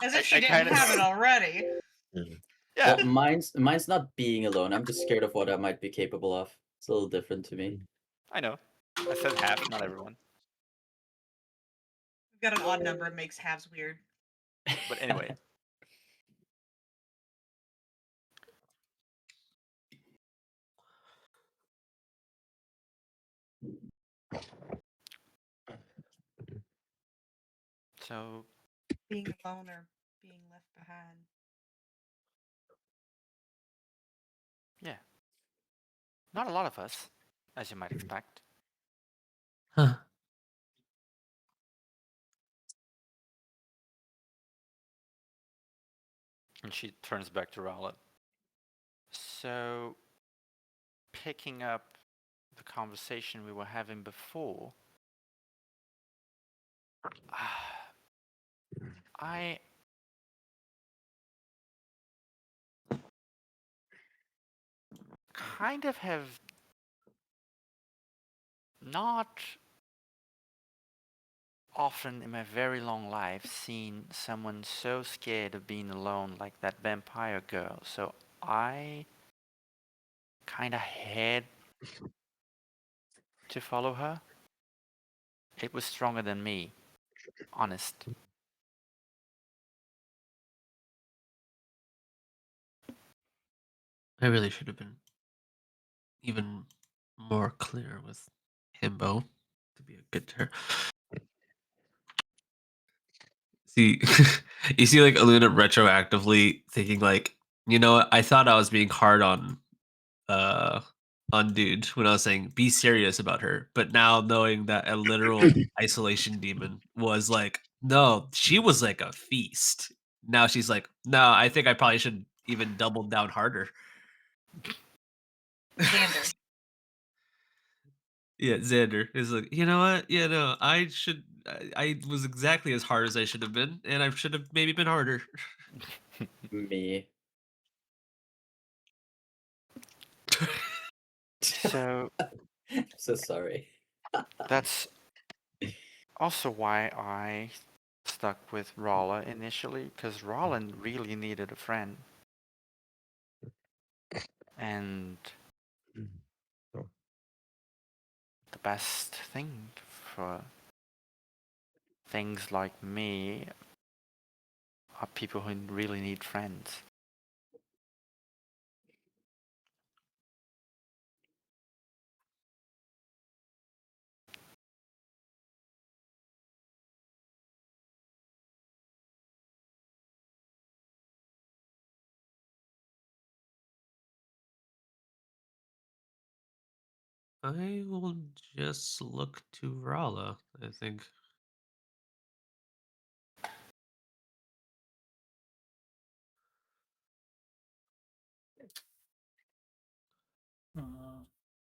As if she I didn't kinda- have it already. Yeah, Well, mine's not being alone. I'm just scared of what I might be capable of. It's a little different to me. I know. I said half, not everyone. We've got an odd number. It makes halves weird. But anyway, so Being alone or being left behind. yeah, not a lot of us, as you might expect. Huh. And she turns back to Rowlet. So, picking up the conversation we were having before, I kind of have not often in my very long life seen someone so scared of being alone like that vampire girl. So I kind of had to follow her. It was stronger than me, honest. I really should have been even more clear with Himbo to be a good ter. See, you see, like Aluna retroactively thinking, like, you know, what, I thought I was being hard on dude when I was saying be serious about her, but now knowing that a literal isolation demon was like, no, she was like a feast. Now she's like, no, I think I probably should even double down harder. Xander. Yeah, Xander is like, you know what? Yeah, no, I should. I was exactly as hard as I should have been, and I should have maybe been harder. Me. So So sorry. that's also why I stuck with Rolla initially, because Rollin really needed a friend. And the best thing for things like me are people who really need friends. I will just look to Rala, I think.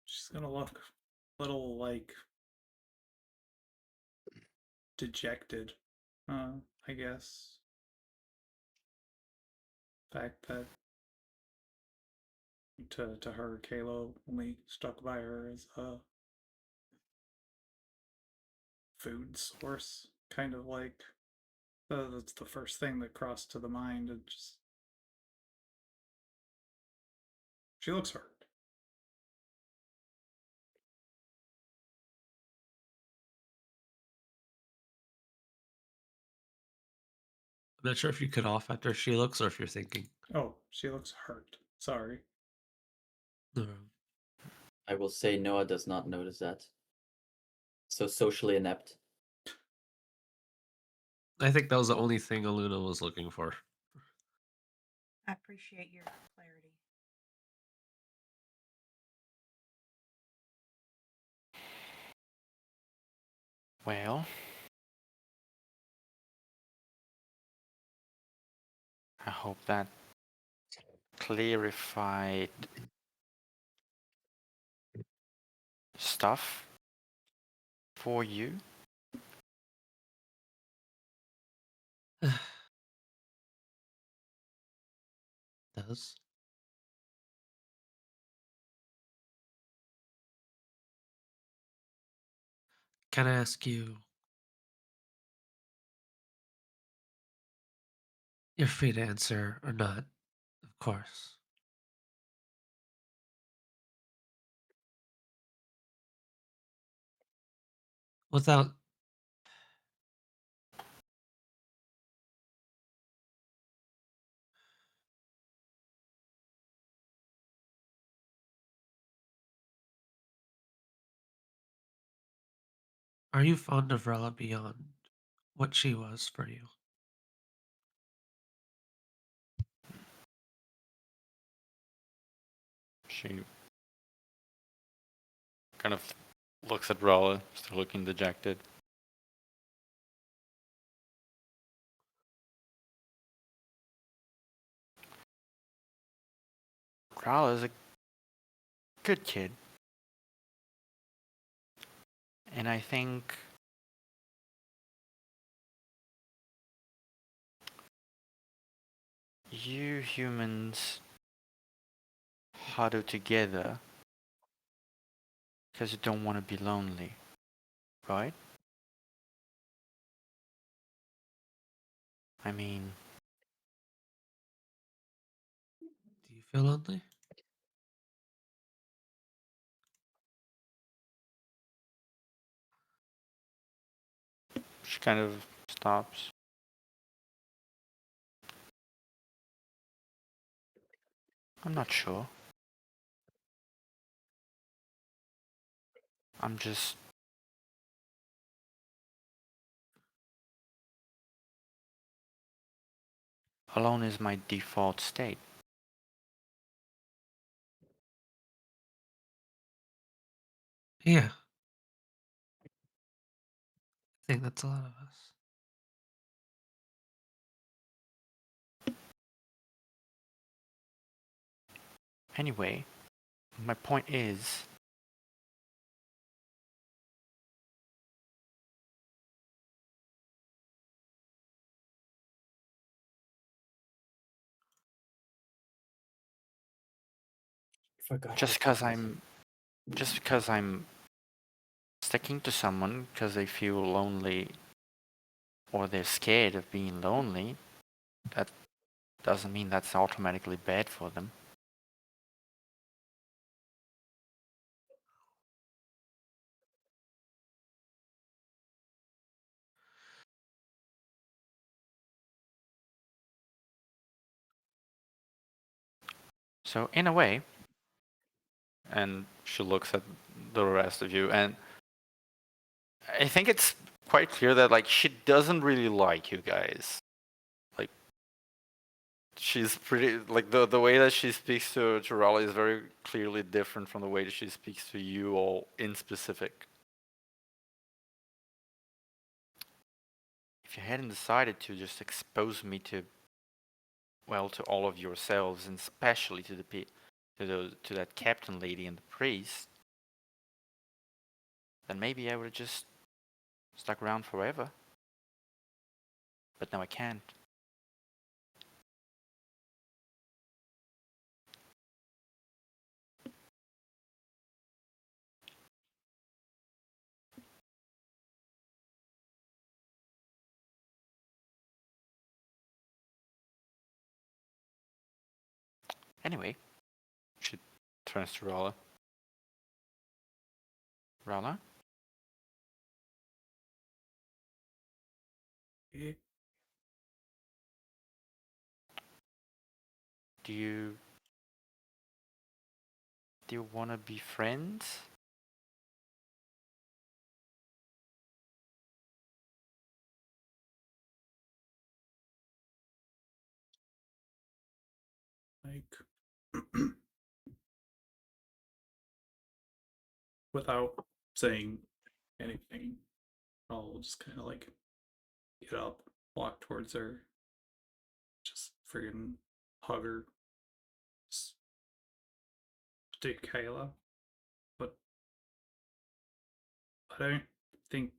She's gonna look a little like dejected, I guess. Fact that to her, Kalo only stuck by her as a food source, kind of like that's the first thing that crossed to the mind. And just she looks hurt. I'm not sure if you cut off after she looks or if you're thinking. Oh, she looks hurt. Sorry. No. I will say Noah does not notice that. So socially inept. I think that was the only thing Aluna was looking for. I appreciate your clarity. Well, I hope that clarified stuff for you. Does. Can I ask you? You're free to answer or not, of course. Without Are you fond of Rella beyond what she was for you? She kind of looks at Rala, still looking dejected. Rala is a good kid. And I think you humans huddle together because you don't want to be lonely, right? I mean, Do you feel lonely? she kind of stops. I'm not sure. I'm just alone is my default state. Yeah. I think that's a lot of us. Anyway, my point is, Forgot just how because to- I'm sticking to someone because they feel lonely or they're scared of being lonely, that doesn't mean that's automatically bad for them. So in a way, and she looks at the rest of you, and I think it's quite clear that like she doesn't really like you guys. Like she's pretty like the way that she speaks to Raleigh is very clearly different from the way that she speaks to you all in specific. If you hadn't decided to just expose me to, well, to all of yourselves, and especially to to that captain lady and the priest, then maybe I would have just stuck around forever. But now I can't. Anyway, she turns to Rala. Rala, Yeah. do you want to be friends? Like, without saying anything, I'll just kind of like get up, walk towards her, just friggin' hug her. Just to Kayla. But I don't think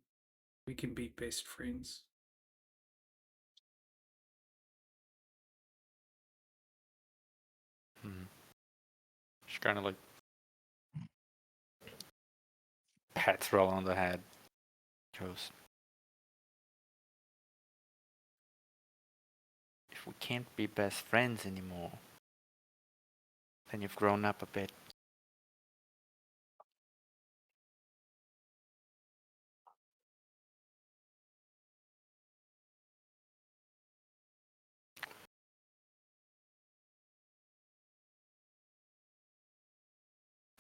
we can be best friends. She kind of like pats Roll on the head. Goes, if we can't be best friends anymore, then you've grown up a bit.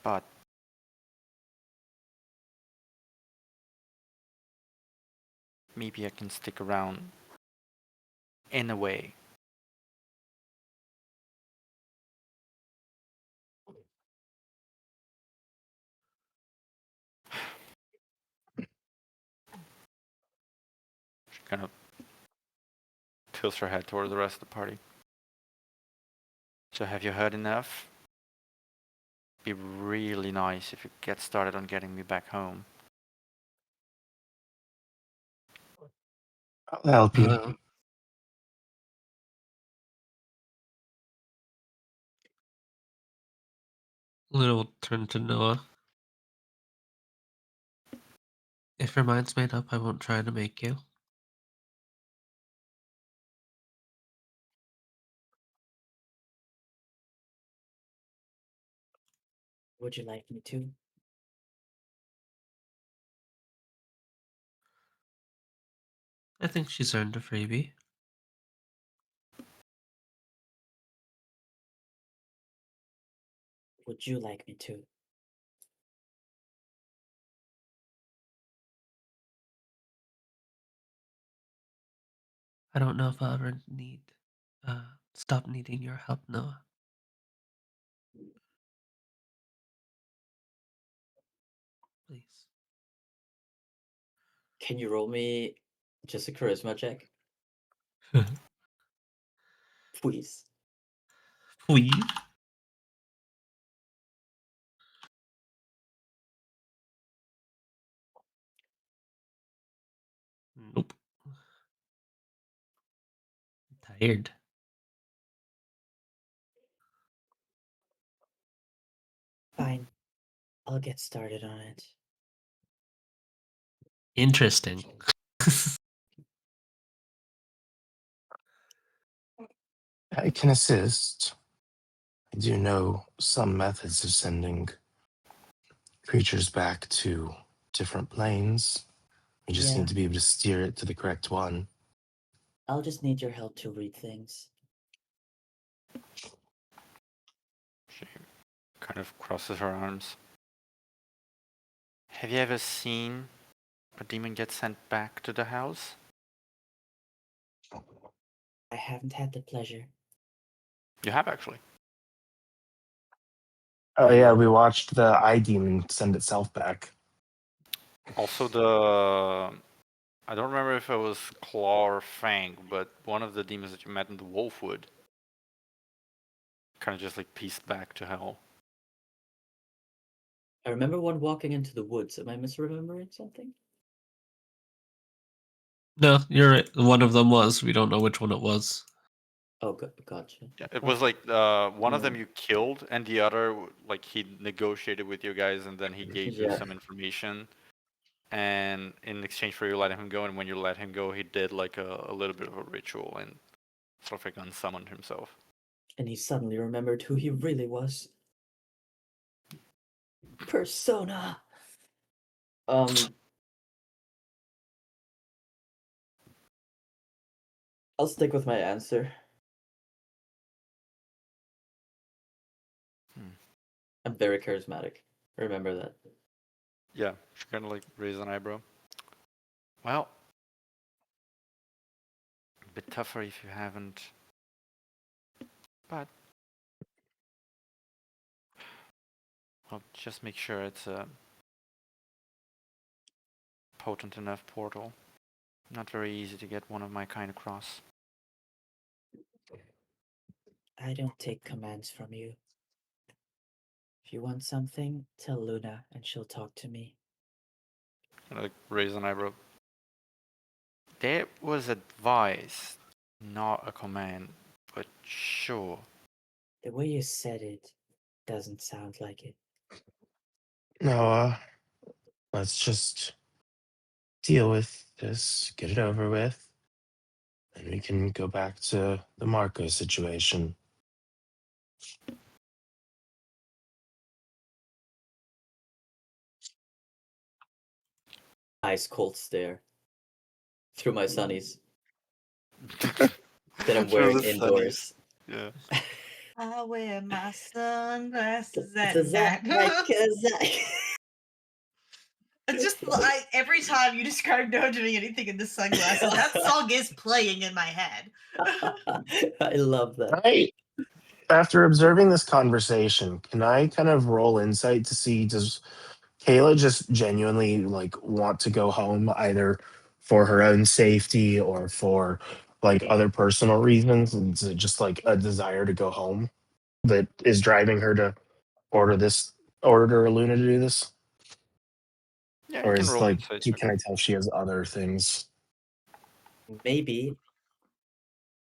But maybe I can stick around in a way. She kind of tilts her head toward the rest of the party. So have you heard enough? Be really nice if you get started on getting me back home. I'll help you. Luna will turn to Noah. If your mind's made up, I won't try to make you. Would you like me to? I think she's earned a freebie. Would you like me to? I don't know if I'll ever stop needing your help, Noah. Please. Can you roll me just a charisma check? Please. Please? Nope. I'm tired. Fine. I'll get started on it. Interesting. I can assist. I do know some methods of sending creatures back to different planes. You just Yeah. need to be able to steer it to the correct one. I'll just need your help to read things. She kind of crosses her arms. Have you ever seen a demon get sent back to the house? I haven't had the pleasure. You have actually. Oh I yeah, know. we watched the eye demon send itself back. Also the I don't remember if it was Claw or Fang, but one of the demons that you met in the Wolfwood kind of just like pieced back to hell. I remember one walking into the woods. Am I misremembering something? No, you're right. One of them was. We don't know which one it was. Oh, gotcha. Yeah, it was like one of them Yeah. you killed, and the other like he negotiated with you guys, and then he gave you Yeah. some information, and in exchange for you letting him go, and when you let him go, he did like a little bit of a ritual and sort of like unsummoned himself. And he suddenly remembered who he really was. Persona. I'll stick with my answer. I'm very charismatic. Remember that. Yeah, she kind of like raised an eyebrow. Well, a bit tougher if you haven't, but I'll just make sure it's a potent enough portal. Not very easy to get one of my kind across. I don't take commands from you. If you want something, tell Luna and she'll talk to me. I like raise an eyebrow. That was advice, not a command, but sure. The way you said it doesn't sound like it. Noah, let's just deal with this, get it over with, and we can go back to the Marco situation. Ice cold stare through my sunnies that I'm Through wearing the indoors. Yeah. I wear my sunglasses Does at that night. like It's just every time you describe Noah doing anything in the sunglasses, that song is playing in my head. I love that. After observing this conversation, can I kind of roll insight to see, does Kayla just genuinely like want to go home, either for her own safety or for like other personal reasons? And is it just like a desire to go home that is driving her to order Luna to do this? Yeah, you Or can is roll like, insight check. can I tell she has other things? Maybe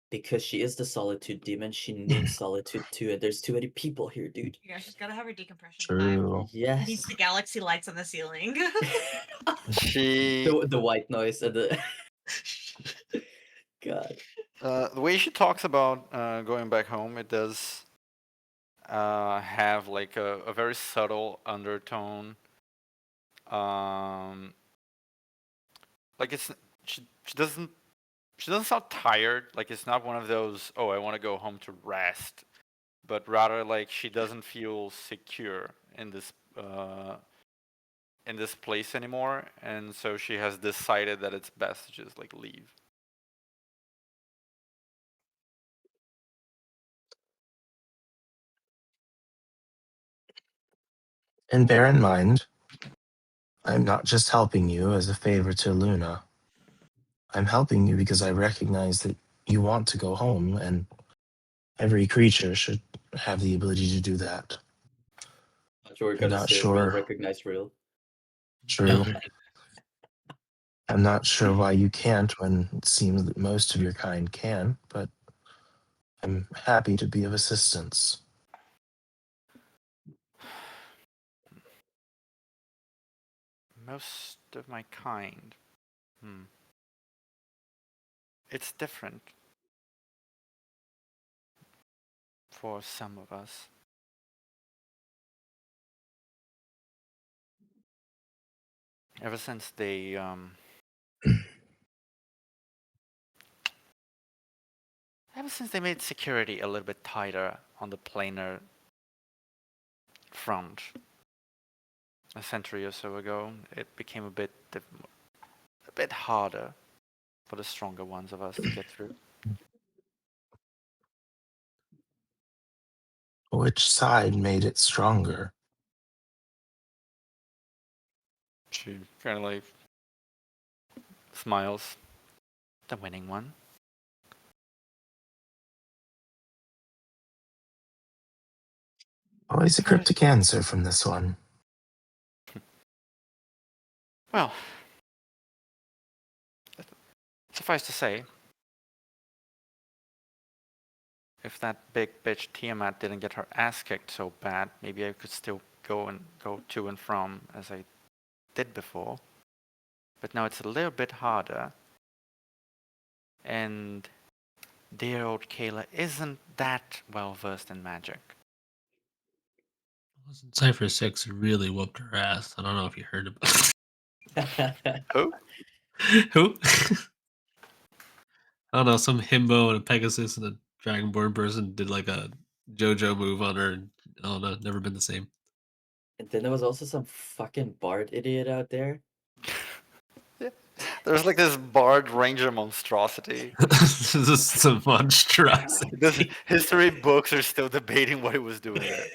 because she is the solitude demon, she needs solitude too, and there's too many people here, dude. Yeah, she's gotta have her decompression time. True. Needs Yes. the galaxy lights on the ceiling. She, The white noise and the God. the way she talks about going back home, it does have like a very subtle undertone. Like she doesn't sound tired. Like it's not one of those, oh, I want to go home to rest, but rather like she doesn't feel secure in this place anymore, and so she has decided that it's best to just like leave. And bear in mind, I'm not just helping you as a favor to Luna. I'm helping you because I recognize that you want to go home, and every creature should have the ability to do that. Not sure we're I'm gonna not say real sure. recognize real. True. I'm not sure why you can't when it seems that most of your kind can, but I'm happy to be of assistance. Most of my kind. It's different for some of us. Ever since they made security a little bit tighter on the planar front a century or so ago, it became a bit harder for the stronger ones of us to get through. Which side made it stronger? She kind of like smiles. The winning one. Always a cryptic answer from this one. Well, suffice to say, if that big bitch Tiamat didn't get her ass kicked so bad, maybe I could still go to and from as I did before. But now it's a little bit harder. And dear old Kayla isn't that well versed in magic. Cypher 6 really whooped her ass. I don't know if you heard about Who? Who? I don't know, some himbo and a Pegasus and a Dragonborn person did like a JoJo move on her, and I don't know, never been the same. And then there was also some fucking Bard idiot out there. Yeah. There's like this barred ranger monstrosity. This is a monstrosity. History books are still debating what he was doing there.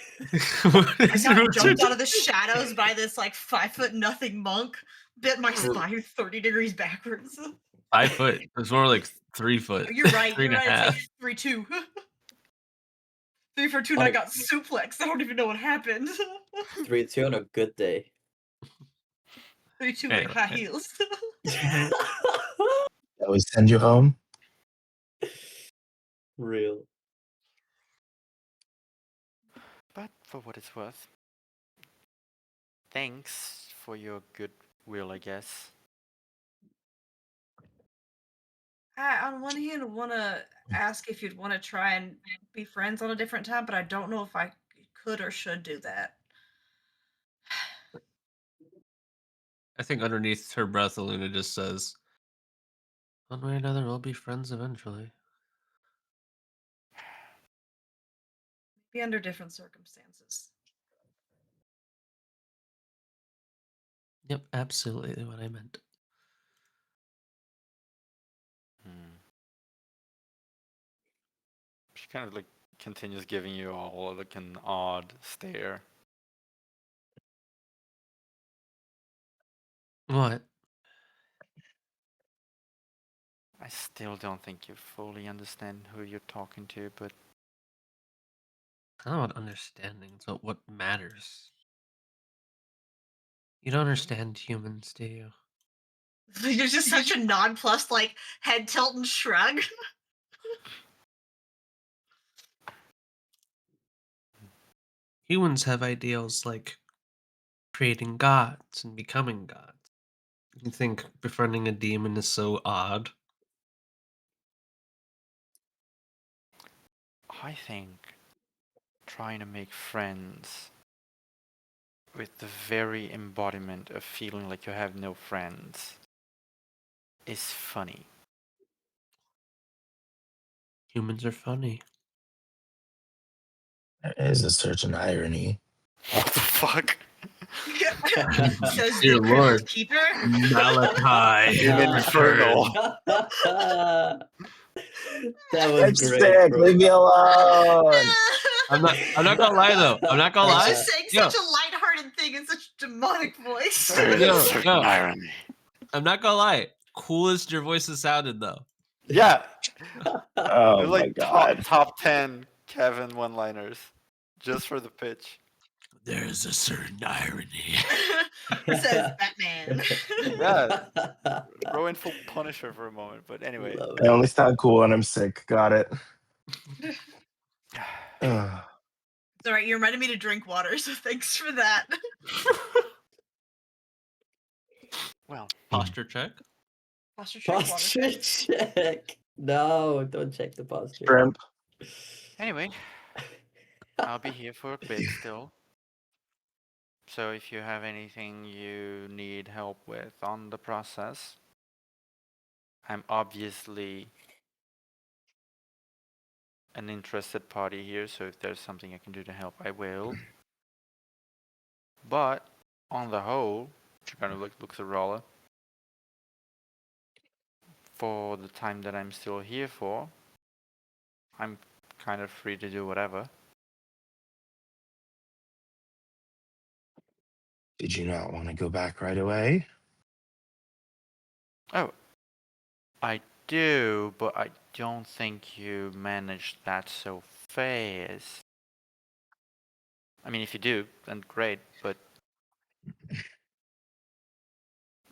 I got jumped out of the shadows by this like 5 foot nothing monk. Bit my spine 30 degrees backwards. 5 foot. It's more like 3 foot. You're right. Three You're and a right. half. It's like 3-2. 3 for 2, and I got suplexed. I don't even know what happened. 3-2 on a good day. 3-2 Anyway. like high heels. I always send you home. Real. But for what it's worth, thanks for your goodwill, I guess. I, on one hand, want to ask if you'd want to try and be friends on a different time, but I don't know if I could or should do that. I think underneath her breath, Aluna just says, "One way or another, we'll be friends eventually." Be under different circumstances. Yep, absolutely what I meant. She kind of like continues giving you all like an odd stare. What? I still don't think you fully understand who you're talking to, but I don't know what understanding is what matters. You don't understand humans, do you? There's just such a nonplussed, like, head tilt and shrug. Humans have ideals like creating gods and becoming gods. You think befriending a demon is so odd? I think trying to make friends with the very embodiment of feeling like you have no friends is funny. Humans are funny. There is a certain irony. What the fuck? Says Dear the Crypt Lord. Keeper. Malachi. Infernal. That was I'm great. sick. Bro. Leave me alone. I'm not gonna lie though. I'm not gonna It's lie. just saying Yo. such a lighthearted thing in such a demonic voice. Yo. Irony. I'm not gonna lie. Coolest your voices sounded though. Yeah. Oh They're my like god. top 10 Kevin one-liners just for the pitch. There's a certain irony. Says Batman. Yeah. Throw in full Punisher for a moment, but anyway. Love I only sound cool when I'm sick. Got it. Ugh. It's alright, you reminded me to drink water, so thanks for that. Well, Posture check. Posture check water. Posture check. No, don't check the posture. Shrimp. anyway, I'll be here for a bit still. So if you have anything you need help with on the process, I'm obviously an interested party here, so if there's something I can do to help, I will. But on the whole, she kind of looks at Rolla. For the time that I'm still here for, I'm kind of free to do whatever. Did you not want to go back right away? Oh, I do, but I don't think you managed that so fast. I mean, if you do, then great, but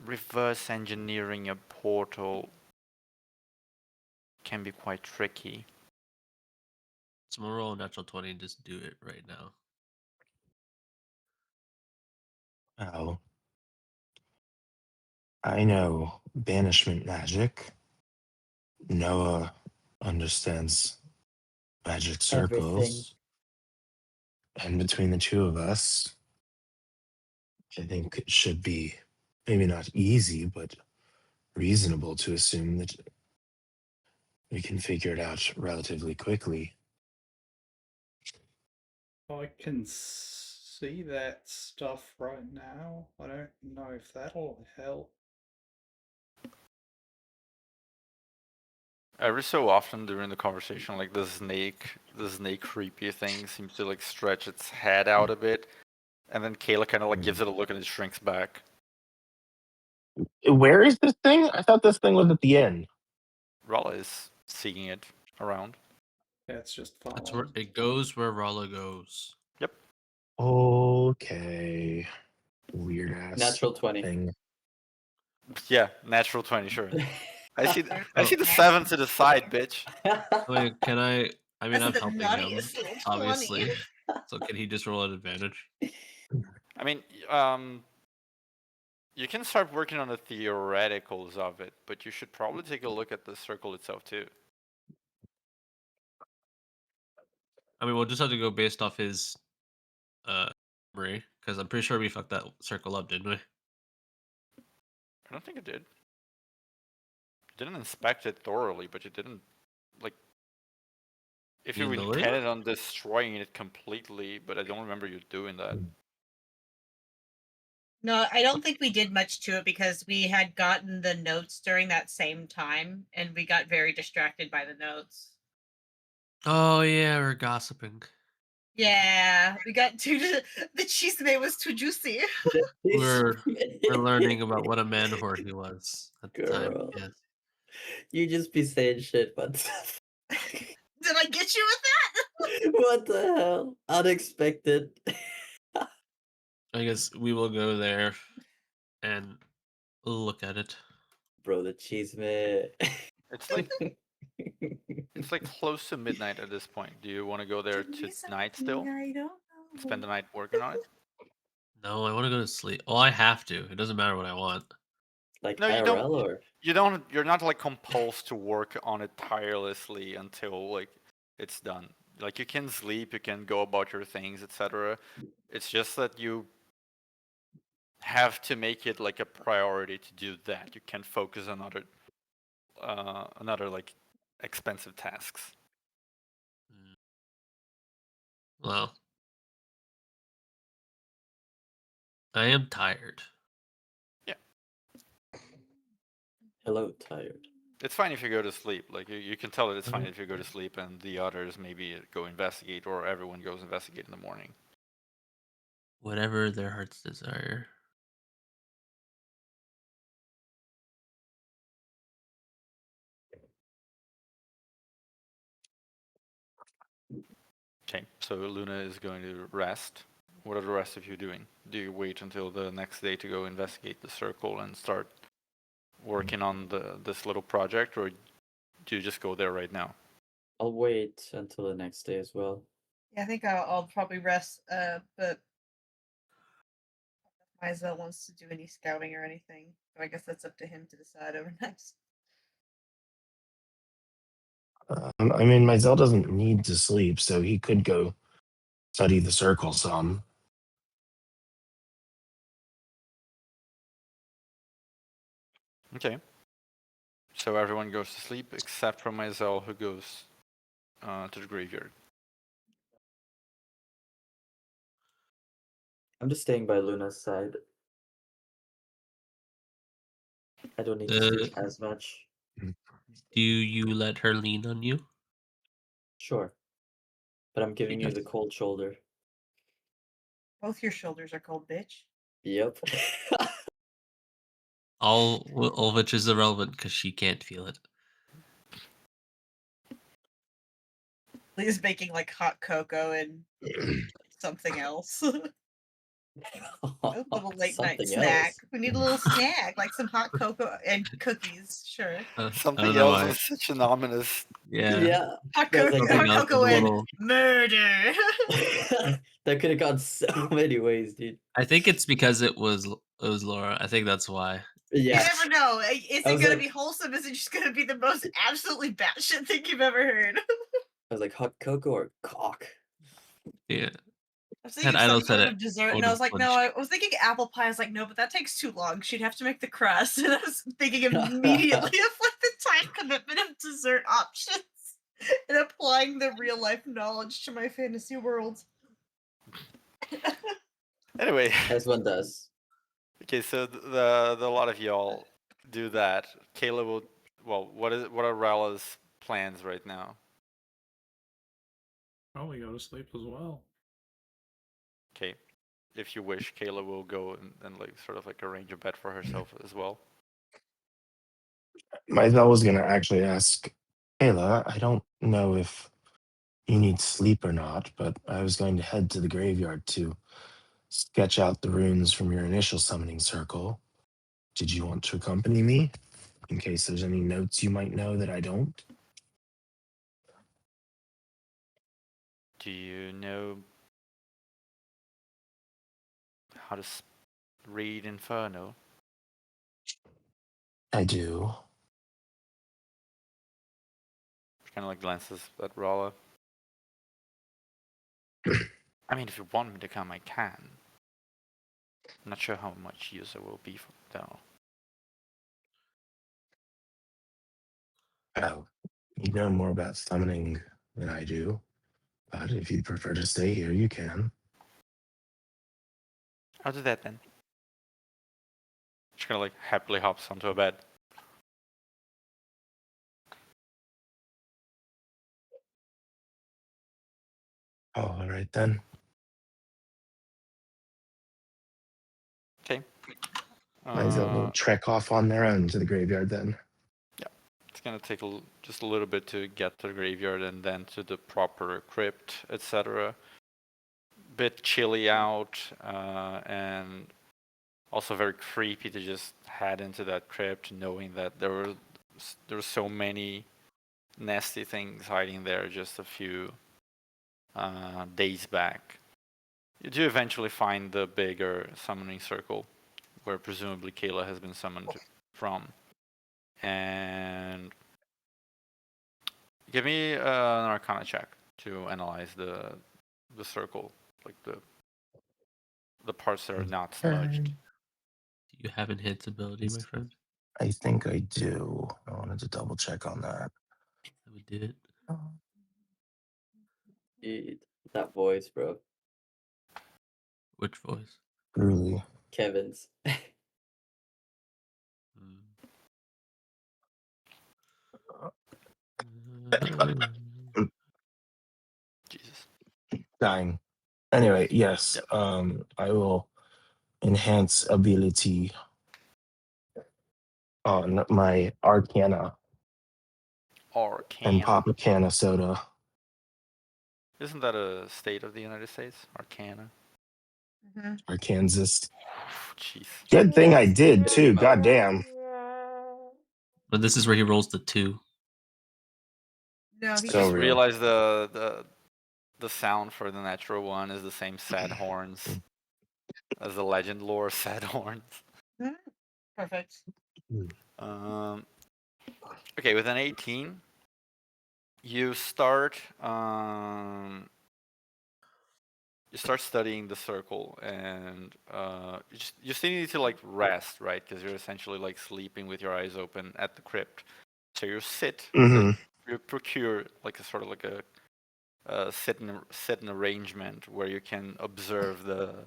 reverse engineering a portal can be quite tricky. So we'll roll a natural 20 and just do it right now. Oh. I know banishment magic. Noah understands magic circles. And between the two of us, I think it should be maybe not easy, but reasonable to assume that we can figure it out relatively quickly. I can see that stuff right now. I don't know if that'll help. Every so often during the conversation, like the snake creepy thing seems to like stretch its head out a bit, and then Kayla kind of like gives it a look and it shrinks back. Where is this thing? I thought this thing was at the end. Rala is seeing it around. Yeah, it's just That's where following. it goes where Rala goes. Okay. Weird ass Natural 20. thing. Yeah, natural 20, sure. I see. There's I Oh. see the 7 to the side, bitch. Wait, can I? I mean, That's I'm the helping him, nuttiest little 20. obviously. So can he just roll an advantage? I mean, you can start working on the theoreticals of it, but you should probably take a look at the circle itself too. I mean, we'll just have to go based off his memory, because I'm pretty sure we fucked that circle up, didn't we? I don't think it did. You didn't inspect it thoroughly, but you didn't like. If you You know it? intended on destroying it completely, but I don't remember you doing that. No, I don't think we did much to it because we had gotten the notes during that same time and we got very distracted by the notes. Oh yeah, we're gossiping. Yeah, we got too the chisme was too juicy. We're learning about what a man whore he was at the time. Girl. Yes. You just be saying shit, but Did I get you with that? what the hell? Unexpected. I guess we will go there and look at it. Bro, the cheese man. It's like close to midnight at this point. Do you want to go there tonight still? I don't Spend the night working on it? No, I want to go to sleep. Well, I have to. It doesn't matter what I want. Like No, you IRL don't. or You don't. You're not like compulsed to work on it tirelessly until like it's done. Like you can sleep, you can go about your things, etc. It's just that you have to make it like a priority to do that. You can focus on other like expensive tasks. Well, I am tired. hello tired. It's fine if you go to sleep. Like you can tell that it's fine if you go to sleep, and the others maybe go investigate, or everyone goes investigate in the morning. Whatever their hearts desire. Okay, so Luna is going to rest. What are the rest of you doing? Do you wait until the next day to go investigate the circle and start working on this little project, or do you just go there right now? I'll wait until the next day as well. Yeah, I think I'll probably rest, but Maizel wants to do any scouting or anything. So I guess that's up to him to decide overnight. I mean, Mizell doesn't need to sleep, so he could go study the circle some. Okay. So everyone goes to sleep except for Maizel, who goes to the graveyard. I'm just staying by Luna's side. I don't need to sleep as much. Do you let her lean on you? Sure. But I'm giving you Yes. the cold shoulder. Both your shoulders are cold, bitch. Yep. All of which is irrelevant because she can't feel it. Leah's making like hot cocoa and something else. A little late night Something snack. else. We need a little snack, like some hot cocoa and cookies. Sure. I Something don't know else why. is such an ominous. Yeah. Hot That's cocoa, like something hot else cocoa is a and little- murder. That could have gone so many ways, dude. I think it's because it was Laura. I think that's why. You Yeah. never know. Is I it was gonna like- be wholesome? Is it just gonna be the most absolutely batshit thing you've ever heard? I was like, hot cocoa or cock? Yeah. I was thinking I don't some sort said of it. dessert, and Would I have was like, no, I was thinking apple pie. I was like, no, but that takes too long. She'd have to make the crust, and I was thinking immediately of like the time commitment of dessert options and applying the real life knowledge to my fantasy world. Anyway, As one does. okay, so the lot of y'all do that. Kayla will. Well, what are Rala's plans right now. Probably go to sleep as well. Okay. If you wish, Kayla will go and like sort of like arrange a bed for herself as well. Myzel was going to actually ask Kayla, I don't know if you need sleep or not, but I was going to head to the graveyard to sketch out the runes from your initial summoning circle. Did you want to accompany me in case there's any notes you might know that I don't? Do you know how to read Inferno? I do. She kind of like glances at Rala. I mean, if you want me to come, I can. I'm not sure how much use it will be though. Well, you know more about summoning than I do, but if you prefer to stay here, you can. I'll do that then. She kind of like happily hops onto a bed. All right then. Okay. Myzel will trek off on their own to the graveyard then. Yeah, it's gonna take just a little bit to get to the graveyard and then to the proper crypt, etc. Bit chilly out, and also very creepy to just head into that crypt, knowing that there were so many nasty things hiding there just a few days back. You do eventually find the bigger summoning circle, where presumably Kayla has been summoned from, and give me an Arcana check to analyze the circle, like the parts that are not smudged. Do you have enhanced ability, my friend? I think I do. I wanted to double check on that. That would do it. Dude, that voice, bro. Which voice? Truly. Kevin's. Jesus. Dying. Anyway, yes. I will enhance ability on my Arcana and Arcana. pop a can of soda. Isn't that a state of the United States? Arcana. Arkansas. Jeez. Good thing I did too. Goddamn. But this is where he rolls the 2. No, I he So just real. realized the sound for the natural one is the same sad horns as the legend lore sad horns. Perfect. Okay, with an 18, you start studying the circle, and you still need to like rest, right? Because you're essentially like sleeping with your eyes open at the crypt. So you sit, Mhm. you procure like a sort of like a sit in arrangement where you can observe the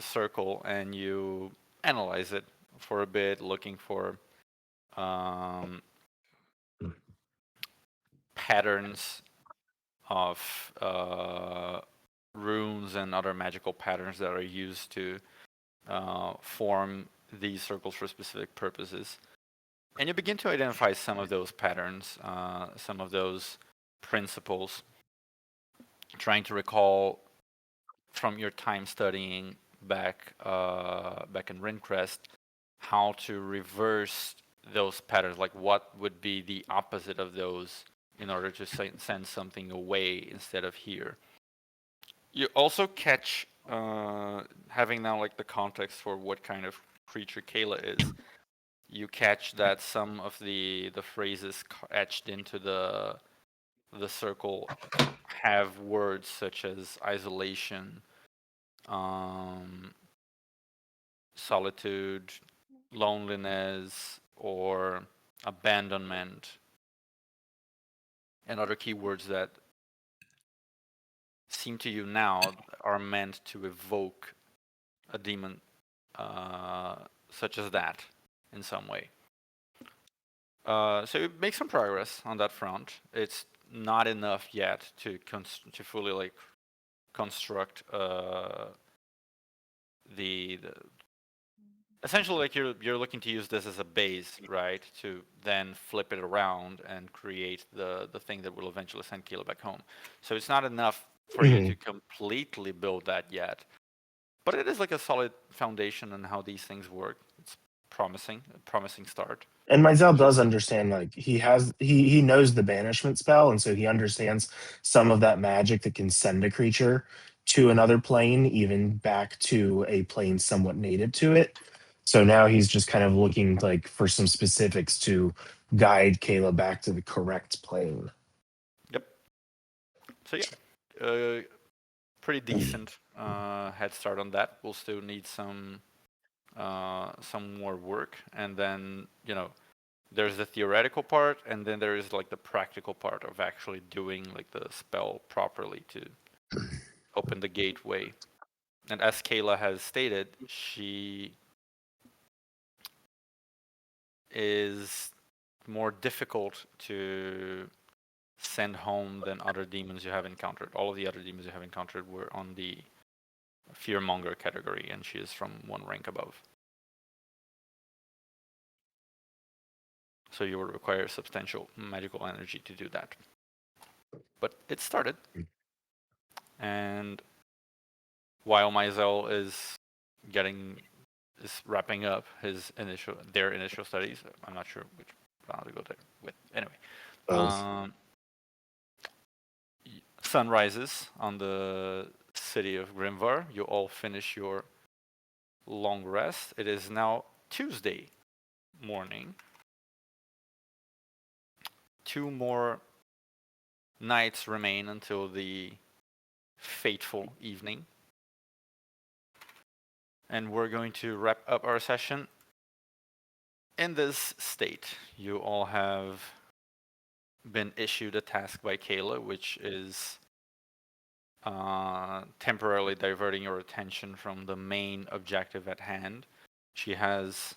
circle, and you analyze it for a bit, looking for patterns of runes and other magical patterns that are used to form these circles for specific purposes. And you begin to identify some of those patterns, some of those principles, trying to recall from your time studying back in Rincrest how to reverse those patterns, like what would be the opposite of those in order to send something away instead of here. You also catch, having now like the context for what kind of creature Kayla is, you catch that some of the phrases etched into the circle have words such as isolation, solitude, loneliness, or abandonment, and other keywords that seem to you now are meant to evoke a demon such as that in some way. So you make some progress on that front. It's not enough yet to fully like construct the essentially like you're looking to use this as a base, right? To then flip it around and create the thing that will eventually send Kayla back home. So it's not enough for you to completely build that yet. But it is like a solid foundation on how these things work. It's promising, a promising start. And Mizell does understand, like he knows the banishment spell, and so he understands some of that magic that can send a creature to another plane, even back to a plane somewhat native to it. So now he's just kind of looking like for some specifics to guide Kayla back to the correct plane. Yep. So yeah, pretty decent head start on that. We'll still need some more work, and then there's the theoretical part, and then there is like the practical part of actually doing like the spell properly to open the gateway. And as Kayla has stated, she is more difficult to send home than other demons you have encountered. All of the other demons you have encountered were on the fearmonger category, and she is from one rank above. So you will require substantial magical energy to do that. But it started. And while Mizell is wrapping up their initial studies, I'm not sure which round to go there with. Anyway, sun rises on the city of Grimvar. You all finish your long rest. It is now Tuesday morning. 2 more nights remain until the fateful evening. And we're going to wrap up our session in this state. You all have been issued a task by Kayla, which is temporarily diverting your attention from the main objective at hand. She has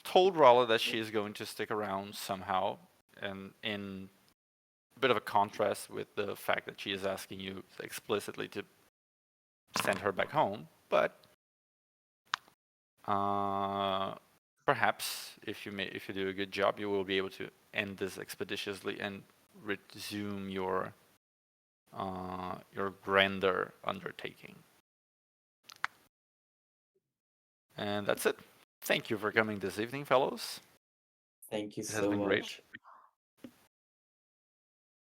told Rala that she is going to stick around somehow, and in a bit of a contrast with the fact that she is asking you explicitly to send her back home. But perhaps if you do a good job, you will be able to end this expeditiously and resume your grander undertaking. And that's it. Thank you for coming this evening, fellows. Thank you It has so been great. much.